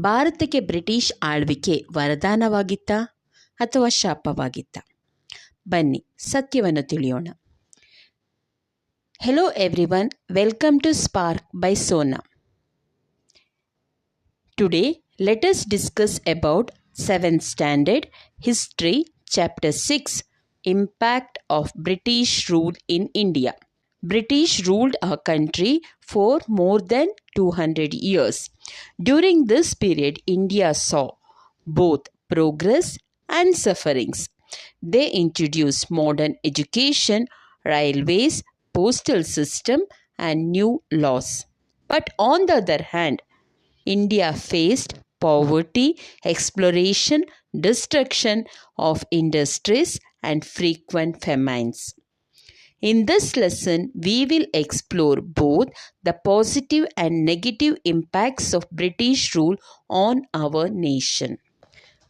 ಭಾರತಕ್ಕೆ ಬ್ರಿಟಿಷ್ ಆಳ್ವಿಕೆ ವರದಾನವಾಗಿತ್ತಾ ಅಥವಾ ಶಾಪವಾಗಿತ್ತಾ? ಬನ್ನಿ ಸತ್ಯವನ್ನು ತಿಳಿಯೋಣ. Hello everyone, welcome to Spark by Sona. Today let us discuss about 7th standard history chapter 6, impact of British rule in India. British ruled our country for more than 200 years. During this period, India saw both progress and sufferings. They introduced modern education, railways, postal system and new laws. But on the other hand, India faced poverty, exploration, destruction of industries and frequent famines. In this lesson, we will explore both the positive and negative impacts of British rule on our nation.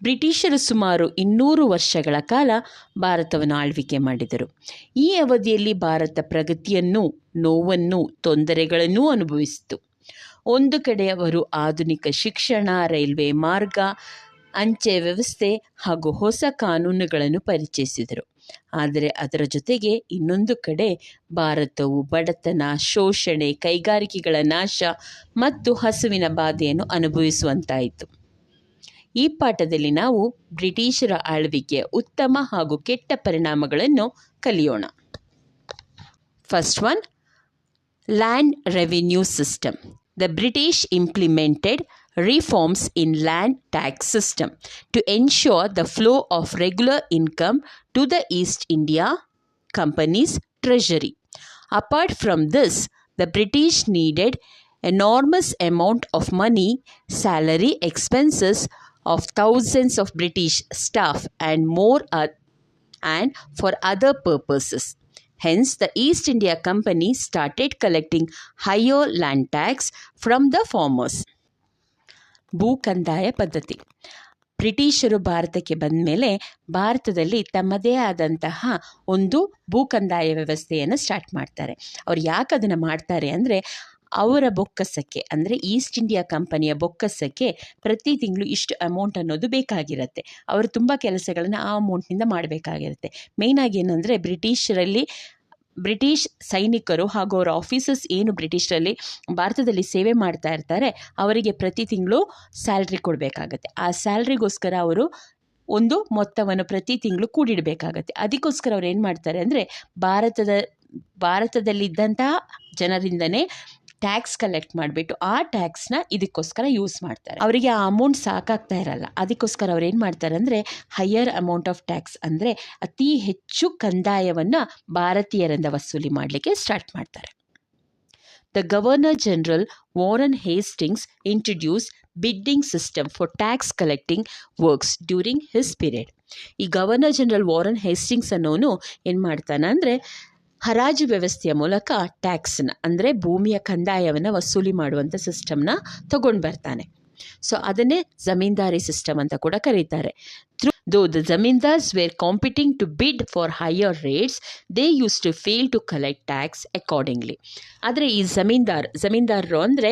ಬ್ರಿಟಿಷರು ಸುಮಾರು 200 ವರ್ಷಗಳ ಕಾಲ ಭಾರತವನ್ನು ಆಳ್ವಿಕೆ ಮಾಡಿದರು. ಈ ಅವಧಿಯಲ್ಲಿ ಭಾರತ ಪ್ರಗತಿಯನ್ನು, ನೋವನ್ನು, ತೊಂದರೆಗಳನ್ನೂ ಅನುಭವಿಸಿತು. ಒಂದು ಕಡೆ ಅವರು ಆಧುನಿಕ ಶಿಕ್ಷಣ, ರೈಲ್ವೆ ಮಾರ್ಗ, ಅಂಚೆ ವ್ಯವಸ್ಥೆ ಹಾಗೂ ಹೊಸ ಕಾನೂನುಗಳನ್ನು ಪರಿಚಯಿಸಿದರು. ಆದರೆ ಅದರ ಜೊತೆಗೆ ಇನ್ನೊಂದು ಕಡೆ ಭಾರತವು ಬಡತನ, ಶೋಷಣೆ, ಕೈಗಾರಿಕೆಗಳ ನಾಶ ಮತ್ತು ಹಸುವಿನ ಬಾಧೆಯನ್ನು ಅನುಭವಿಸುವಂತಾಯಿತು. ಈ ಪಾಠದಲ್ಲಿ ನಾವು ಬ್ರಿಟಿಷರ ಆಳ್ವಿಕೆಯ ಉತ್ತಮ ಹಾಗೂ ಕೆಟ್ಟ ಪರಿಣಾಮಗಳನ್ನು ಕಲಿಯೋಣ. First one, land revenue system. The British implemented reforms in land tax system to ensure the flow of regular income to the East India Company's treasury. Apart from this, the British needed enormous amount of money, salary expenses of thousands of British staff and more and for other purposes. Hence, the East India Company started collecting higher land tax from the farmers. ಭೂಕಂದಾಯ ಪದ್ಧತಿ. ಬ್ರಿಟಿಷರು ಭಾರತಕ್ಕೆ ಬಂದ ಮೇಲೆ ಭಾರತದಲ್ಲಿ ತಮ್ಮದೇ ಆದಂತಹ ಒಂದು ಭೂಕಂದಾಯ ವ್ಯವಸ್ಥೆಯನ್ನು ಸ್ಟಾರ್ಟ್ ಮಾಡ್ತಾರೆ. ಅವ್ರು ಯಾಕೆ ಅದನ್ನು ಮಾಡ್ತಾರೆ ಅಂದರೆ, ಅವರ ಬೊಕ್ಕಸಕ್ಕೆ ಅಂದರೆ ಈಸ್ಟ್ ಇಂಡಿಯಾ ಕಂಪನಿಯ ಬೊಕ್ಕಸಕ್ಕೆ ಪ್ರತಿ ತಿಂಗಳು ಇಷ್ಟು ಅಮೌಂಟ್ ಅನ್ನೋದು ಬೇಕಾಗಿರುತ್ತೆ. ಅವರು ತುಂಬ ಕೆಲಸಗಳನ್ನು ಆ ಅಮೌಂಟ್ನಿಂದ ಮಾಡಬೇಕಾಗಿರುತ್ತೆ. ಮೇಯ್ನಾಗಿ ಏನಂದರೆ, ಬ್ರಿಟಿಷ್ ಸೈನಿಕರು ಹಾಗೂ ಅವರ ಆಫೀಸರ್ಸ್ ಏನು ಬ್ರಿಟಿಷರಲ್ಲಿ ಭಾರತದಲ್ಲಿ ಸೇವೆ ಮಾಡ್ತಾ ಇರ್ತಾರೆ, ಅವರಿಗೆ ಪ್ರತಿ ತಿಂಗಳು ಸ್ಯಾಲ್ರಿ ಕೊಡಬೇಕಾಗತ್ತೆ. ಆ ಸ್ಯಾಲ್ರಿಗೋಸ್ಕರ ಅವರು ಒಂದು ಮೊತ್ತವನ್ನು ಪ್ರತಿ ತಿಂಗಳು ಕೂಡಿಡಬೇಕಾಗತ್ತೆ. ಅದಕ್ಕೋಸ್ಕರ ಅವ್ರು ಏನು ಮಾಡ್ತಾರೆ ಅಂದರೆ, ಭಾರತದಲ್ಲಿದ್ದಂತಹ ಜನರಿಂದನೇ ಟ್ಯಾಕ್ಸ್ ಕಲೆಕ್ಟ್ ಮಾಡಿಬಿಟ್ಟು ಆ ಟ್ಯಾಕ್ಸ್ನ ಇದಕ್ಕೋಸ್ಕರ ಯೂಸ್ ಮಾಡ್ತಾರೆ. ಅವರಿಗೆ ಆ ಅಮೌಂಟ್ ಸಾಕಾಗ್ತಾ ಇರಲ್ಲ. ಅದಕ್ಕೋಸ್ಕರ ಅವ್ರು ಏನು ಮಾಡ್ತಾರೆ ಅಂದರೆ, ಹೈಯರ್ ಅಮೌಂಟ್ ಆಫ್ ಟ್ಯಾಕ್ಸ್ ಅಂದರೆ ಅತಿ ಹೆಚ್ಚು ಕಂದಾಯವನ್ನು ಭಾರತೀಯರಿಂದ ವಸೂಲಿ ಮಾಡಲಿಕ್ಕೆ ಸ್ಟಾರ್ಟ್ ಮಾಡ್ತಾರೆ. The governor general Warren Hastings introduce bidding system for tax collecting works during his period. ಈ ಗವರ್ನರ್ ಜನರಲ್ ವಾರನ್ ಹೇಸ್ಟಿಂಗ್ಸ್ ಅನ್ನೋನು ಏನು ಮಾಡ್ತಾನೆ ಅಂದರೆ, ಹರಾಜು ವ್ಯವಸ್ಥೆಯ ಮೂಲಕ ಟ್ಯಾಕ್ಸ್ನ ಅಂದರೆ ಭೂಮಿಯ ಕಂದಾಯವನ್ನು ವಸೂಲಿ ಮಾಡುವಂಥ ಸಿಸ್ಟಮ್ನ ತಗೊಂಡು ಬರ್ತಾನೆ. ಸೊ ಅದನ್ನೇ ಜಮೀನ್ದಾರಿ ಸಿಸ್ಟಮ್ ಅಂತ ಕೂಡ ಕರೀತಾರೆ. Though the zamindars were competing to bid for higher rates, they used to fail to collect tax accordingly. ಆದರೆ ಈ ಜಮೀನ್ದಾರರು ಅಂದರೆ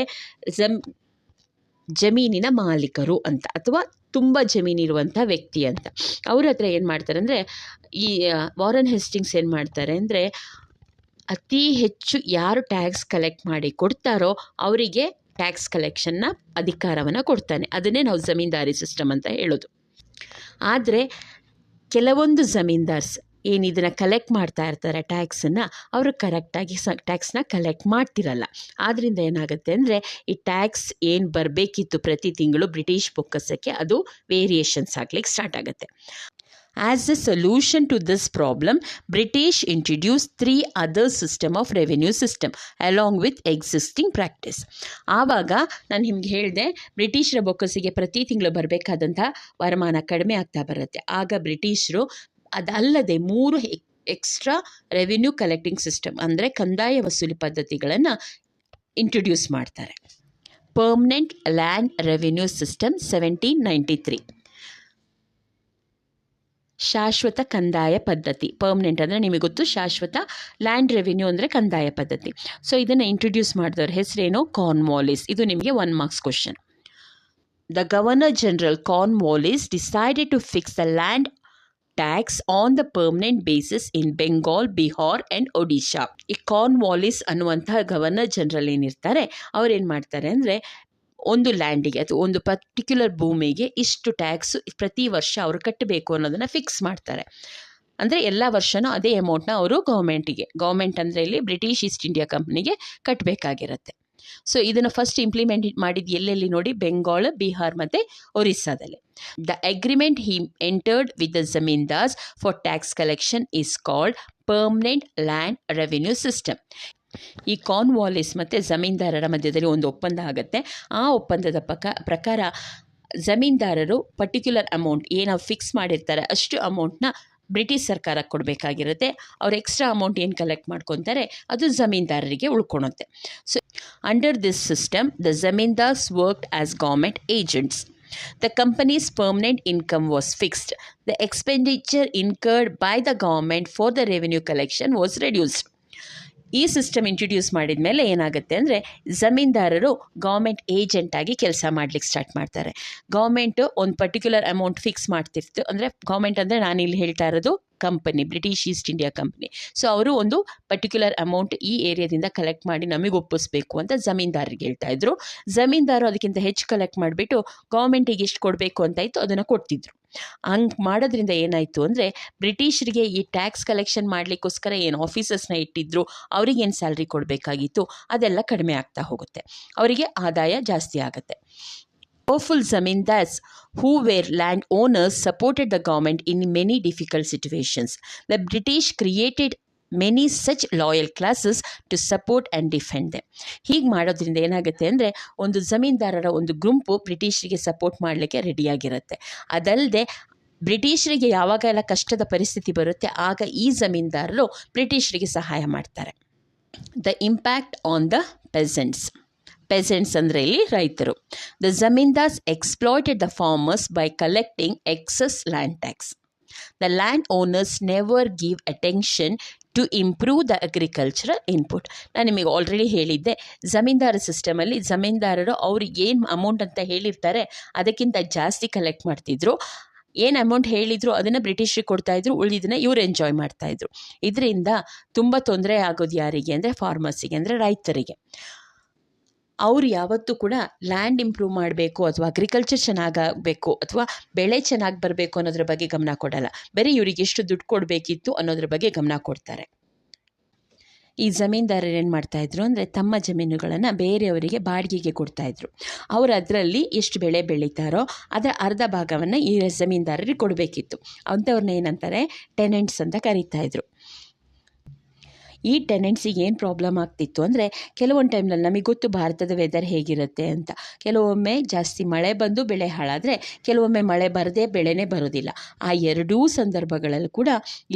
ಜಮೀನಿನ ಮಾಲೀಕರು ಅಂತ, ಅಥವಾ ತುಂಬ ಜಮೀನಿರುವಂಥ ವ್ಯಕ್ತಿ ಅಂತ. ಅವ್ರ ಹತ್ರ ಏನು ಮಾಡ್ತಾರೆ ಅಂದರೆ, ಈ ವಾರನ್ ಹೇಸ್ಟಿಂಗ್ಸ್ ಏನು ಮಾಡ್ತಾರೆ ಅಂದರೆ, ಅತಿ ಹೆಚ್ಚು ಯಾರು ಟ್ಯಾಕ್ಸ್ ಕಲೆಕ್ಟ್ ಮಾಡಿ ಕೊಡ್ತಾರೋ ಅವರಿಗೆ ಟ್ಯಾಕ್ಸ್ ಕಲೆಕ್ಷನ್ನ ಅಧಿಕಾರವನ್ನು ಕೊಡ್ತಾನೆ. ಅದನ್ನೇ ನಾವು ಜಮೀನ್ದಾರಿ ಸಿಸ್ಟಮ್ ಅಂತ ಹೇಳೋದು. ಆದರೆ ಕೆಲವೊಂದು ಜಮೀನ್ದಾರ್ಸ್ ಏನು ಇದನ್ನು ಕಲೆಕ್ಟ್ ಮಾಡ್ತಾ ಇರ್ತಾರೆ ಟ್ಯಾಕ್ಸನ್ನು, ಅವರು ಕರೆಕ್ಟಾಗಿ ಟ್ಯಾಕ್ಸ್ನ ಕಲೆಕ್ಟ್ ಮಾಡ್ತಿರಲ್ಲ. ಆದ್ದರಿಂದ ಏನಾಗುತ್ತೆ ಅಂದರೆ, ಈ ಟ್ಯಾಕ್ಸ್ ಏನು ಬರಬೇಕಿತ್ತು ಪ್ರತಿ ತಿಂಗಳು ಬ್ರಿಟಿಷ್ ಬೊಕ್ಕಸಕ್ಕೆ, ಅದು ವೇರಿಯೇಷನ್ಸ್ ಆಗಲಿಕ್ಕೆ ಸ್ಟಾರ್ಟ್ ಆಗುತ್ತೆ. As a solution to this problem, British introduced 3 other system of revenue system along with existing practice. ಆವಾಗ ನಾನು ನಿಮ್ಗೆ ಹೇಳಿದೆ, ಬ್ರಿಟಿಷರ ಬೊಕ್ಕಸಿಗೆ ಪ್ರತಿ ತಿಂಗಳು ಬರಬೇಕಾದಂಥ ವರಮಾನ ಕಡಿಮೆ ಆಗ್ತಾ ಬರುತ್ತೆ. ಆಗ ಬ್ರಿಟಿಷರು ಅದಲ್ಲದೆ 3 ಎಕ್ಸ್ಟ್ರಾ ರೆವಿನ್ಯೂ ಕಲೆಕ್ಟಿಂಗ್ ಸಿಸ್ಟಮ್ ಅಂದರೆ ಕಂದಾಯ ವಸೂಲಿ ಪದ್ಧತಿಗಳನ್ನು ಇಂಟ್ರೊಡ್ಯೂಸ್ ಮಾಡ್ತಾರೆ. Permanent land revenue system 1793. ಶಾಶ್ವತ ಕಂದಾಯ ಪದ್ಧತಿ. ಪರ್ಮನೆಂಟ್ ಅಂದರೆ ನಿಮಗೆ ಗೊತ್ತು, ಶಾಶ್ವತ. ಲ್ಯಾಂಡ್ ರೆವಿನ್ಯೂ ಅಂದರೆ ಕಂದಾಯ ಪದ್ಧತಿ. ಸೊ ಇದನ್ನು ಇಂಟ್ರೊಡ್ಯೂಸ್ ಮಾಡಿದವ್ರ ಹೆಸರೇನು? ಕಾರ್ನ್ವಾಲಿಸ್. ಇದು ನಿಮಗೆ 1 marks question. the Governor General Cornwallis decided to fix the land tax on the permanent basis in Bengal, Bihar and Odisha. ಈ ಕಾರ್ನ್ವಾಲಿಸ್ ಅನ್ನುವಂತಹ ಗವರ್ನರ್ ಜನರಲ್ ಏನಿರ್ತಾರೆ ಅವ್ರೇನು ಮಾಡ್ತಾರೆ ಅಂದರೆ ಒಂದು ಲ್ಯಾಂಡಿಗೆ ಅಥವಾ ಒಂದು ಪರ್ಟಿಕ್ಯುಲರ್ ಭೂಮಿಗೆ ಇಷ್ಟು ಟ್ಯಾಕ್ಸ್ ಪ್ರತಿ ವರ್ಷ ಅವರು ಕಟ್ಟಬೇಕು ಅನ್ನೋದನ್ನು ಫಿಕ್ಸ್ ಮಾಡ್ತಾರೆ. ಅಂದರೆ ಎಲ್ಲ ವರ್ಷವೂ ಅದೇ ಅಮೌಂಟ್ನ ಅವರು ಗೌರ್ಮೆಂಟ್ ಅಂದರೆ ಇಲ್ಲಿ ಬ್ರಿಟಿಷ್ ಈಸ್ಟ್ ಇಂಡಿಯಾ ಕಂಪ್ನಿಗೆ ಕಟ್ಟಬೇಕಾಗಿರುತ್ತೆ. ಸೊ ಇದನ್ನು ಫಸ್ಟ್ ಇಂಪ್ಲಿಮೆಂಟ್ ಮಾಡಿದ್ದು ಎಲ್ಲೆಲ್ಲಿ ನೋಡಿ, ಬೆಂಗಾಲ್, ಬಿಹಾರ್ ಮತ್ತು ಒರಿಸ್ಸಾದಲ್ಲಿ. The agreement he entered with the zamindars for tax collection is called permanent land revenue system. ಈ ಕಾರ್ನ್ವಾಲಿಸ್ ಮತ್ತು ಜಮೀನ್ದಾರರ ಮಧ್ಯದಲ್ಲಿ ಒಂದು ಒಪ್ಪಂದ ಆಗುತ್ತೆ. ಆ ಒಪ್ಪಂದದ ಪ್ರಕಾರ ಜಮೀನ್ದಾರರು ಪರ್ಟಿಕ್ಯುಲರ್ ಅಮೌಂಟ್ ಏನು ಫಿಕ್ಸ್ ಮಾಡಿರ್ತಾರೆ ಅಷ್ಟು ಅಮೌಂಟ್ನ ಬ್ರಿಟಿಷ್ ಸರ್ಕಾರಕ್ಕೆ ಕೊಡಬೇಕಾಗಿರುತ್ತೆ. ಅವ್ರು ಎಕ್ಸ್ಟ್ರಾ ಅಮೌಂಟ್ ಏನು ಕಲೆಕ್ಟ್ ಮಾಡ್ಕೊತಾರೆ ಅದು ಜಮೀನ್ದಾರರಿಗೆ ಉಳ್ಕೊಳುತ್ತೆ. So under this system the zamindars worked as government agents. The company's permanent income was fixed. The expenditure incurred by the government for the revenue collection was reduced. ಈ system introduce ಮಾಡಿದ ಮೇಲೆ ಏನಾಗುತ್ತೆ ಅಂದರೆ ಜಮೀನ್ದಾರರು ಗೌರ್ಮೆಂಟ್ ಏಜೆಂಟಾಗಿ ಕೆಲಸ ಮಾಡಲಿಕ್ಕೆ ಸ್ಟಾರ್ಟ್ ಮಾಡ್ತಾರೆ. Government ಒಂದು particular amount fix ಮಾಡ್ತಿರ್ತು. ಅಂದರೆ ಗೌರ್ಮೆಂಟ್ ಅಂದರೆ ನಾನಿಲ್ಲಿ ಹೇಳ್ತಾ ಇರೋದು company, British East India company. So ಅವರು ಒಂದು ಪರ್ಟಿಕ್ಯುಲರ್ ಅಮೌಂಟ್ ಈ ಏರಿಯಾದಿಂದ ಕಲೆಕ್ಟ್ ಮಾಡಿ ನಮಗೆ ಒಪ್ಪಿಸ್ಬೇಕು ಅಂತ ಜಮೀನ್ದಾರರಿಗೆ ಹೇಳ್ತಾಯಿದ್ರು. ಜಮೀನ್ದಾರು ಅದಕ್ಕಿಂತ ಹೆಚ್ಚು ಕಲೆಕ್ಟ್ ಮಾಡಿಬಿಟ್ಟು ಗೌರ್ಮೆಂಟಿಗೆ ಎಷ್ಟು ಕೊಡಬೇಕು ಅಂತಾಯಿತು ಅದನ್ನು ಕೊಡ್ತಿದ್ರು. ಹಂಗೆ ಮಾಡೋದ್ರಿಂದ ಏನಾಯಿತು ಅಂದರೆ ಬ್ರಿಟಿಷರಿಗೆ ಈ ಟ್ಯಾಕ್ಸ್ ಕಲೆಕ್ಷನ್ ಮಾಡಲಿಕ್ಕೋಸ್ಕರ ಏನು ಆಫೀಸರ್ಸ್ನ ಇಟ್ಟಿದ್ರು, ಅವ್ರಿಗೇನು ಸ್ಯಾಲ್ರಿ ಕೊಡಬೇಕಾಗಿತ್ತು ಅದೆಲ್ಲ ಕಡಿಮೆ ಆಗ್ತಾ ಹೋಗುತ್ತೆ, ಅವರಿಗೆ ಆದಾಯ ಜಾಸ್ತಿ ಆಗುತ್ತೆ. Powerful zamindars who were land owners supported the government in many difficult situations. The British created many such loyal classes to support and defend them. ಹೀಗೆ ಮಾಡೋದ್ರಿಂದ ಏನಾಗುತ್ತೆ ಅಂದರೆ ಒಂದು ಜಮೀನ್ದಾರರ ಒಂದು ಗುಂಪು ಬ್ರಿಟಿಷರಿಗೆ ಸಪೋರ್ಟ್ ಮಾಡಲಿಕ್ಕೆ ರೆಡಿಯಾಗಿರುತ್ತೆ. ಅದಲ್ಲದೆ ಬ್ರಿಟಿಷರಿಗೆ ಯಾವಾಗೆಲ್ಲ ಕಷ್ಟದ ಪರಿಸ್ಥಿತಿ ಬರುತ್ತೆ ಆಗ ಈ ಜಮೀನ್ದಾರರು ಬ್ರಿಟಿಷರಿಗೆ ಸಹಾಯ ಮಾಡ್ತಾರೆ. The impact on the peasants ಅಂದರೆ ಇಲ್ಲಿ ರೈತರು. The zamindars exploited the farmers by collecting excess land tax. The land owners never give attention to improve the agricultural input. ನಾನು ನಿಮಗೆ ಆಲ್ರೆಡಿ ಹೇಳಿದ್ದೆ, ಜಮೀನ್ದಾರ ಸಿಸ್ಟಮಲ್ಲಿ ಜಮೀನ್ದಾರರು ಅವ್ರಿಗೆ ಏನು ಅಮೌಂಟ್ ಅಂತ ಹೇಳಿರ್ತಾರೆ ಅದಕ್ಕಿಂತ ಜಾಸ್ತಿ ಕಲೆಕ್ಟ್ ಮಾಡ್ತಿದ್ರು. ಏನು ಅಮೌಂಟ್ ಹೇಳಿದ್ರು ಅದನ್ನು ಬ್ರಿಟಿಷರಿಗೆ ಕೊಡ್ತಾಯಿದ್ರು, ಉಳಿದಿದ್ದನ್ನು ಇವ್ರು ಎಂಜಾಯ್ ಮಾಡ್ತಾಯಿದ್ರು. ಇದರಿಂದ ತುಂಬ ತೊಂದರೆ ಆಗೋದು ಯಾರಿಗೆ ಅಂದರೆ ಫಾರ್ಮರ್ಸಿಗೆ, ಅಂದರೆ ರೈತರಿಗೆ. ಅವರು ಯಾವತ್ತೂ ಕೂಡ ಲ್ಯಾಂಡ್ ಇಂಪ್ರೂವ್ ಮಾಡಬೇಕು ಅಥವಾ ಅಗ್ರಿಕಲ್ಚರ್ ಚೆನ್ನಾಗಬೇಕು ಅಥವಾ ಬೆಳೆ ಚೆನ್ನಾಗಿ ಬರಬೇಕು ಅನ್ನೋದ್ರ ಬಗ್ಗೆ ಗಮನ ಕೊಡಲ್ಲ. ಬರೀ ಇವರಿಗೆ ಎಷ್ಟು ದುಡ್ಡು ಕೊಡಬೇಕಿತ್ತು ಅನ್ನೋದ್ರ ಬಗ್ಗೆ ಗಮನ ಕೊಡ್ತಾರೆ. ಈ ಜಮೀನ್ದಾರರು ಏನು ಮಾಡ್ತಾಯಿದ್ರು ಅಂದರೆ ತಮ್ಮ ಜಮೀನುಗಳನ್ನು ಬೇರೆಯವರಿಗೆ ಬಾಡಿಗೆಗೆ ಕೊಡ್ತಾಯಿದ್ರು. ಅವರು ಅದರಲ್ಲಿ ಎಷ್ಟು ಬೆಳೆ ಬೆಳೀತಾರೋ ಅದರ ಅರ್ಧ ಭಾಗವನ್ನು ಈ ಜಮೀನ್ದಾರರಿಗೆ ಕೊಡಬೇಕಿತ್ತು. ಅಂಥವ್ರನ್ನ ಏನಂತಾರೆ, ಟೆನೆಂಟ್ಸ್ ಅಂತ ಕರೀತಾಯಿದ್ರು. ಈ ಟೆನೆಂಟ್ಸಿಗೆ ಏನು ಪ್ರಾಬ್ಲಮ್ ಆಗ್ತಿತ್ತು ಅಂದರೆ ಕೆಲವೊಂದು ಟೈಮ್ನಲ್ಲಿ ನಮಗೆ ಗೊತ್ತು ಭಾರತದ ವೆದರ್ ಹೇಗಿರುತ್ತೆ ಅಂತ. ಕೆಲವೊಮ್ಮೆ ಜಾಸ್ತಿ ಮಳೆ ಬಂದು ಬೆಳೆ ಹಾಳಾದರೆ, ಕೆಲವೊಮ್ಮೆ ಮಳೆ ಬರದೆ ಬೆಳೆನೇ ಬರೋದಿಲ್ಲ. ಆ ಎರಡೂ ಸಂದರ್ಭಗಳಲ್ಲೂ ಕೂಡ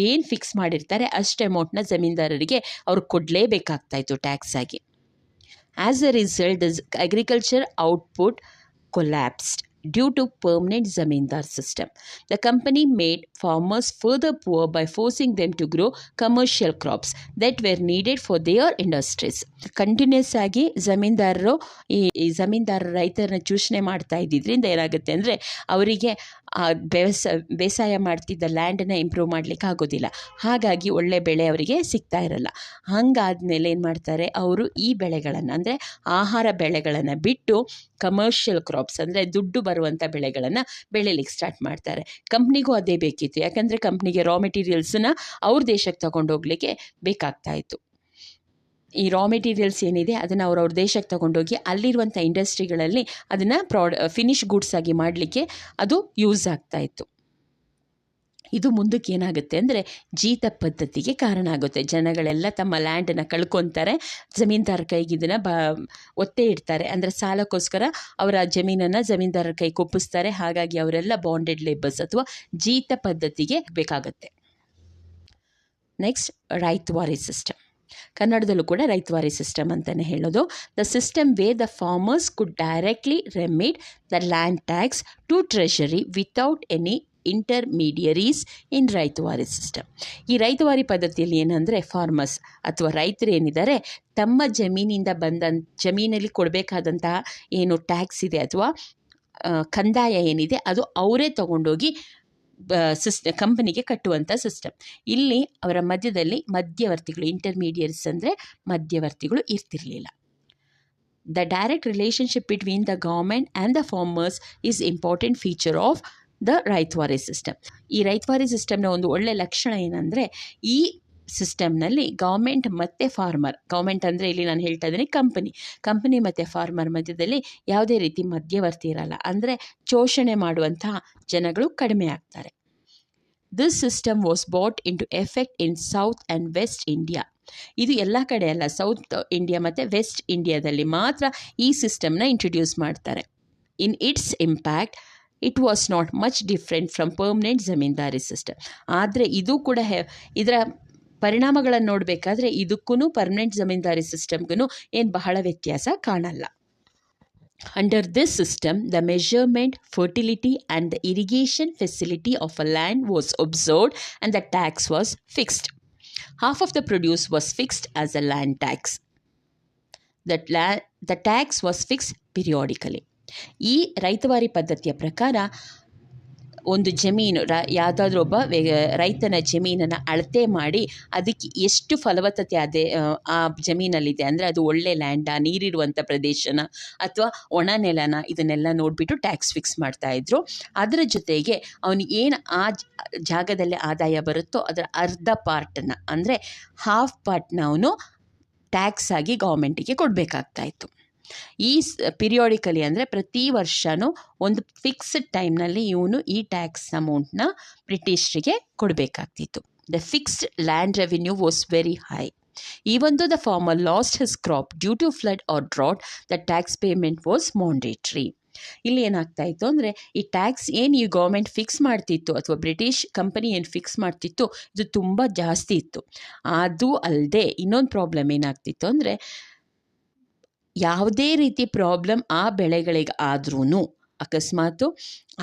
ಏನು ಫಿಕ್ಸ್ ಮಾಡಿರ್ತಾರೆ ಅಷ್ಟು ಅಮೌಂಟ್ನ ಜಮೀನ್ದಾರರಿಗೆ ಅವ್ರು ಕೊಡಲೇಬೇಕಾಗ್ತಾಯಿತ್ತು ಟ್ಯಾಕ್ಸ್ ಆಗಿ. As a result the agriculture output collapsed due to permanent zamindar system. The company made farmers further poor by forcing them to grow commercial crops that were needed for their industries. Continuous ಆಗಿ ಜಮೀನ್ದಾರರು ಈ ಜಮೀನ್ದಾರರು ರೈತರನ್ನ ಚೂಷಣೆ ಮಾಡ್ತಾ ಇದ್ದಿದ್ದರಿಂದ ಏನಾಗುತ್ತೆ ಅಂದರೆ ಅವರಿಗೆ ಬೇಸಾಯ ಮಾಡ್ತಿದ್ದ ಲ್ಯಾಂಡನ್ನು ಇಂಪ್ರೂವ್ ಮಾಡಲಿಕ್ಕೆ ಆಗೋದಿಲ್ಲ. ಹಾಗಾಗಿ ಒಳ್ಳೆ ಬೆಳೆ ಅವರಿಗೆ ಸಿಗ್ತಾ ಇರಲ್ಲ. ಹಾಗಾದ್ಮೇಲೆ ಏನು ಮಾಡ್ತಾರೆ, ಅವರು ಈ ಬೆಳೆಗಳನ್ನು ಅಂದರೆ ಆಹಾರ ಬೆಳೆಗಳನ್ನು ಬಿಟ್ಟು ಕಮರ್ಷಿಯಲ್ ಕ್ರಾಪ್ಸ್ ಅಂದರೆ ದುಡ್ಡು ಬರುವಂಥ ಬೆಳೆಗಳನ್ನು ಬೆಳೀಲಿಕ್ಕೆ ಸ್ಟಾರ್ಟ್ ಮಾಡ್ತಾರೆ. ಕಂಪ್ನಿಗೂ ಅದೇ ಬೇಕಿತ್ತು, ಯಾಕಂದರೆ ಕಂಪ್ನಿಗೆ ರಾ ಮೆಟೀರಿಯಲ್ಸನ್ನ ಅವ್ರ ದೇಶಕ್ಕೆ ತಗೊಂಡೋಗ್ಲಿಕ್ಕೆ ಬೇಕಾಗ್ತಾಯಿತ್ತು. ಈ ರಾ ಮೆಟೀರಿಯಲ್ಸ್ ಏನಿದೆ ಅದನ್ನು ಅವ್ರ ದೇಶಕ್ಕೆ ತಗೊಂಡೋಗಿ ಅಲ್ಲಿರುವಂಥ ಇಂಡಸ್ಟ್ರಿಗಳಲ್ಲಿ ಅದನ್ನು ಫಿನಿಶ್ ಗೂಡ್ಸ್ ಆಗಿ ಮಾಡಲಿಕ್ಕೆ ಅದು ಯೂಸ್ ಆಗ್ತಾಯಿತ್ತು. ಇದು ಮುಂದಕ್ಕೆ ಏನಾಗುತ್ತೆ ಅಂದರೆ ಜೀತ ಪದ್ಧತಿಗೆ ಕಾರಣ ಆಗುತ್ತೆ. ಜನಗಳೆಲ್ಲ ತಮ್ಮ ಲ್ಯಾಂಡನ್ನು ಕಳ್ಕೊತಾರೆ, ಜಮೀನ್ದಾರ ಕೈಗೆ ಇದನ್ನು ಒತ್ತೆ ಇಡ್ತಾರೆ. ಅಂದರೆ ಸಾಲಕ್ಕೋಸ್ಕರ ಅವರ ಜಮೀನನ್ನು ಜಮೀನ್ದಾರರ ಕೈ ಕೊಪ್ಪಿಸ್ತಾರೆ. ಹಾಗಾಗಿ ಅವರೆಲ್ಲ ಬಾಂಡೆಡ್ ಲೇಬರ್ಸ್ ಅಥವಾ ಜೀತ ಪದ್ಧತಿಗೆ ಬೇಕಾಗುತ್ತೆ. Next, ryotwari system. ಕನ್ನಡದಲ್ಲೂ ಕೂಡ ರೈತವಾರಿ ಸಿಸ್ಟಮ್ ಅಂತಲೇ ಹೇಳೋದು. The system way the farmers could directly remit the land tax to treasury without any intermediaries in ryotwari system. ಈ ರೈತವಾರಿ ಪದ್ಧತಿಯಲ್ಲಿ ಏನಂದರೆ ಫಾರ್ಮರ್ಸ್ ಅಥವಾ ರೈತರು ಏನಿದ್ದಾರೆ ತಮ್ಮ ಜಮೀನಿಂದ ಜಮೀನಲ್ಲಿ ಕೊಡಬೇಕಾದಂತಹ ಏನು ಟ್ಯಾಕ್ಸ್ ಇದೆ ಅಥವಾ ಕಂದಾಯ ಏನಿದೆ ಅದು ಅವರೇ ತಗೊಂಡೋಗಿ ಕಂಪನಿಗೆ ಕಟ್ಟುವಂಥ ಸಿಸ್ಟಮ್. ಇಲ್ಲಿ ಅವರ ಮಧ್ಯದಲ್ಲಿ ಮಧ್ಯವರ್ತಿಗಳು, ಇಂಟರ್ಮೀಡಿಯೇಟ್ಸ್ ಅಂದರೆ ಮಧ್ಯವರ್ತಿಗಳು ಇರ್ತಿರಲಿಲ್ಲ. The direct relationship between the government and the farmers is important feature of the ರೈತವಾರಿ system. ಈ ರೈತವಾರಿ ಸಿಸ್ಟಮ್ನ ಒಂದು ಒಳ್ಳೆಯ ಲಕ್ಷಣ ಏನಂದರೆ, ಈ ಸಿಸ್ಟಮ್ನಲ್ಲಿ ಗೌರ್ಮೆಂಟ್ ಮತ್ತು ಫಾರ್ಮರ್, ಗೌರ್ಮೆಂಟ್ ಅಂದರೆ ಇಲ್ಲಿ ನಾನು ಹೇಳ್ತಾ ಇದ್ದೀನಿ ಕಂಪನಿ ಮತ್ತು ಫಾರ್ಮರ್ ಮಧ್ಯದಲ್ಲಿ ಯಾವುದೇ ರೀತಿ ಮಧ್ಯವರ್ತಿ ಇರಲ್ಲ. ಅಂದರೆ ಶೋಷಣೆ ಮಾಡುವಂತಹ ಜನಗಳು ಕಡಿಮೆ ಆಗ್ತಾರೆ. This system was brought in to effect in south and west India. ಇದು ಎಲ್ಲ ಕಡೆ ಅಲ್ಲ, ಸೌತ್ ಇಂಡಿಯಾ ಮತ್ತು ವೆಸ್ಟ್ ಇಂಡಿಯಾದಲ್ಲಿ ಮಾತ್ರ ಈ ಸಿಸ್ಟಮ್ನ ಇಂಟ್ರೊಡ್ಯೂಸ್ ಮಾಡ್ತಾರೆ. In its impact it was not much different from permanent zamindari system. ಆದರೆ ಇದು ಕೂಡ ಇದರ ಪರಿಣಾಮಗಳನ್ನು ನೋಡಬೇಕಾದ್ರೆ ಇದಕ್ಕೂ ಪರ್ಮನೆಂಟ್ ಜಮೀನ್ದಾರಿ ಸಿಸ್ಟಮ್ಗೂ ಏನು ಬಹಳ ವ್ಯತ್ಯಾಸ ಕಾಣಲ್ಲ. Under this system, the measurement, fertility and the irrigation facility of a land was observed and the tax was fixed. Half of the produce was fixed as a land tax. The tax was fixed periodically. ಈ ರೈತವಾರಿ ಪದ್ಧತಿಯ ಪ್ರಕಾರ ಒಂದು ಜಮೀನು, ಯಾವುದಾದ್ರೂ ಒಬ್ಬ ರೈತನ ಜಮೀನನ್ನು ಅಳತೆ ಮಾಡಿ ಅದಕ್ಕೆ ಎಷ್ಟು ಫಲವತ್ತತೆ ಆ ಜಮೀನಲ್ಲಿದೆ, ಅಂದರೆ ಅದು ಒಳ್ಳೆ ಲ್ಯಾಂಡ, ನೀರಿರುವಂಥ ಪ್ರದೇಶನ ಅಥವಾ ಒಣ ನೆಲನ, ಇದನ್ನೆಲ್ಲ ನೋಡಿಬಿಟ್ಟು ಟ್ಯಾಕ್ಸ್ ಫಿಕ್ಸ್ ಮಾಡ್ತಾಯಿದ್ರು. ಅದರ ಜೊತೆಗೆ ಅವನಿಗೆ ಏನು ಆ ಜಾಗದಲ್ಲಿ ಆದಾಯ ಬರುತ್ತೋ ಅದರ ಅರ್ಧ ಪಾರ್ಟನ್ನು, ಅಂದರೆ ಹಾಫ್ ಪಾರ್ಟ್ನ ಅವನು ಟ್ಯಾಕ್ಸ್ ಆಗಿ ಗೌರ್ಮೆಂಟಿಗೆ ಕೊಡಬೇಕಾಗ್ತಾಯಿತ್ತು. ಈ ಪಿರಿಯಾಡಿಕಲಿ ಅಂದರೆ ಪ್ರತಿ ವರ್ಷವೂ ಒಂದು ಫಿಕ್ಸ್ಡ್ ಟೈಮ್ನಲ್ಲಿ ಇವನು ಈ ಟ್ಯಾಕ್ಸ್ ಅಮೌಂಟ್ನ ಬ್ರಿಟಿಷರಿಗೆ ಕೊಡಬೇಕಾಗ್ತಿತ್ತು. The fixed land revenue was very high. Even though the farmer lost his crop due to flood or drought, the tax payment was mandatory. ಇಲ್ಲಿ ಏನಾಗ್ತಾ ಇತ್ತು ಅಂದರೆ, ಈ ಟ್ಯಾಕ್ಸ್ ಏನು ಈ ಗೌರ್ಮೆಂಟ್ ಫಿಕ್ಸ್ ಮಾಡ್ತಿತ್ತು ಅಥವಾ ಬ್ರಿಟಿಷ್ ಕಂಪನಿ ಏನು ಫಿಕ್ಸ್ ಮಾಡ್ತಿತ್ತು ಇದು ತುಂಬ ಜಾಸ್ತಿ ಇತ್ತು. ಅದು ಅಲ್ಲದೆ ಇನ್ನೊಂದು ಪ್ರಾಬ್ಲಮ್ ಏನಾಗ್ತಿತ್ತು ಅಂದರೆ, ಯಾವುದೇ ರೀತಿ ಪ್ರಾಬ್ಲಮ್ ಆ ಬೆಳೆಗಳಿಗೆ ಆದ್ರೂ, ಅಕಸ್ಮಾತು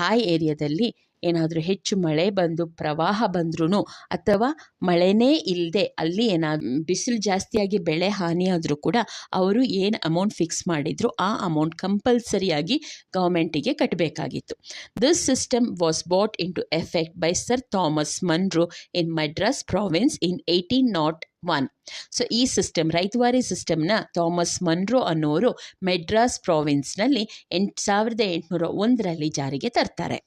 ಆ ಏರಿಯಾದಲ್ಲಿ ಏನಾದರೂ ಹೆಚ್ಚು ಮಳೆ ಬಂದು ಪ್ರವಾಹ ಬಂದ್ರೂ ಅಥವಾ ಮಳೆನೇ ಇಲ್ಲದೆ ಅಲ್ಲಿ ಏನಾದರೂ ಬಿಸಿಲು ಜಾಸ್ತಿಯಾಗಿ ಬೆಳೆ ಹಾನಿಯಾದರೂ ಕೂಡ ಅವರು ಏನು ಅಮೌಂಟ್ ಫಿಕ್ಸ್ ಮಾಡಿದ್ರು ಆ ಅಮೌಂಟ್ ಕಂಪಲ್ಸರಿಯಾಗಿ ಗೌರ್ಮೆಂಟಿಗೆ ಕಟ್ಟಬೇಕಾಗಿತ್ತು. This system was brought in to effect by sir Thomas Munro in Madras province in 1801. So ಈ ಸಿಸ್ಟಮ್, ರೈತವಾರಿ ಸಿಸ್ಟಮ್ನ ಥಾಮಸ್ ಮನ್ರೋ ಅನ್ನೋರು ಮೆಡ್ರಾಸ್ ಪ್ರಾವಿನ್ಸ್ನಲ್ಲಿ 1801 ಜಾರಿಗೆ ತರ್ತಾರೆ.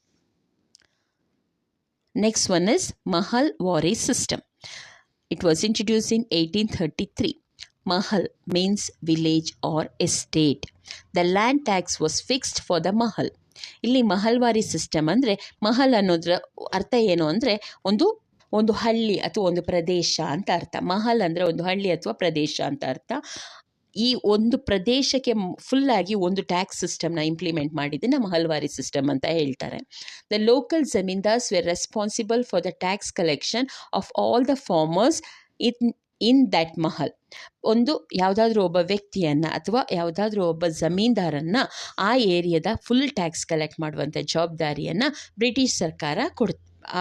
Next one is Mahalwari system. It was introduced in 1833. Mahal means village or estate. The land tax was fixed for the Mahal. ಇಲ್ಲಿ mahalwari system ಅಂದರೆ, ಮಹಲ್ ಅನ್ನೋದ್ರ ಅರ್ಥ ಏನು ಅಂದರೆ ಒಂದು ಹಳ್ಳಿ ಅಥವಾ ಒಂದು ಪ್ರದೇಶ ಅಂತ ಅರ್ಥ. ಮಹಲ್ ಅಂದರೆ ಒಂದು ಹಳ್ಳಿ ಅಥವಾ ಪ್ರದೇಶ ಅಂತ ಅರ್ಥ. ಈ ಒಂದು ಪ್ರದೇಶಕ್ಕೆ ಫುಲ್ಲಾಗಿ ಒಂದು ಟ್ಯಾಕ್ಸ್ ಸಿಸ್ಟಮ್ನ ಇಂಪ್ಲಿಮೆಂಟ್ ಮಾಡಿದ್ದನ್ನು ಮಹಲ್ವಾರಿ ಸಿಸ್ಟಮ್ ಅಂತ ಹೇಳ್ತಾರೆ. The local zamindars were responsible for the tax collection of all the farmers in that mahal. ಒಂದು ಯಾವುದಾದ್ರೂ ಒಬ್ಬ ವ್ಯಕ್ತಿಯನ್ನು ಅಥವಾ ಯಾವುದಾದ್ರೂ ಒಬ್ಬ ಜಮೀನ್ದಾರನ್ನು ಆ ಏರಿಯಾದ ಫುಲ್ ಟ್ಯಾಕ್ಸ್ ಕಲೆಕ್ಟ್ ಮಾಡುವಂಥ ಜವಾಬ್ದಾರಿಯನ್ನು ಬ್ರಿಟಿಷ್ ಸರ್ಕಾರ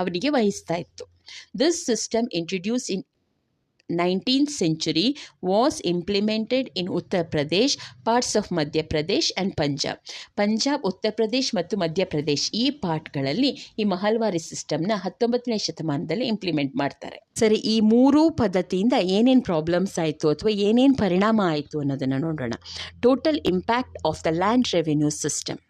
ಅವರಿಗೆ ವಹಿಸ್ತಾ ಇತ್ತು. This system introduce in 19th century was implemented in Uttar Pradesh, parts of Madhya Pradesh and Punjab, Uttar Pradesh ಮತ್ತು ಮಧ್ಯಪ್ರದೇಶ್ ಈ ಪಾರ್ಟ್ಗಳಲ್ಲಿ ಈ ಮಹಲ್ವಾರಿ ಸಿಸ್ಟಮ್ನ 19ನೇ ಶತಮಾನದಲ್ಲಿ ಇಂಪ್ಲಿಮೆಂಟ್ ಮಾಡ್ತಾರೆ. ಸರಿ, ಈ ಮೂರೂ ಪದ್ಧತಿಯಿಂದ ಏನೇನು ಪ್ರಾಬ್ಲಮ್ಸ್ ಆಯಿತು ಅಥವಾ ಏನೇನು ಪರಿಣಾಮ ಆಯಿತು ಅನ್ನೋದನ್ನು ನೋಡೋಣ. Total impact of the land revenue system.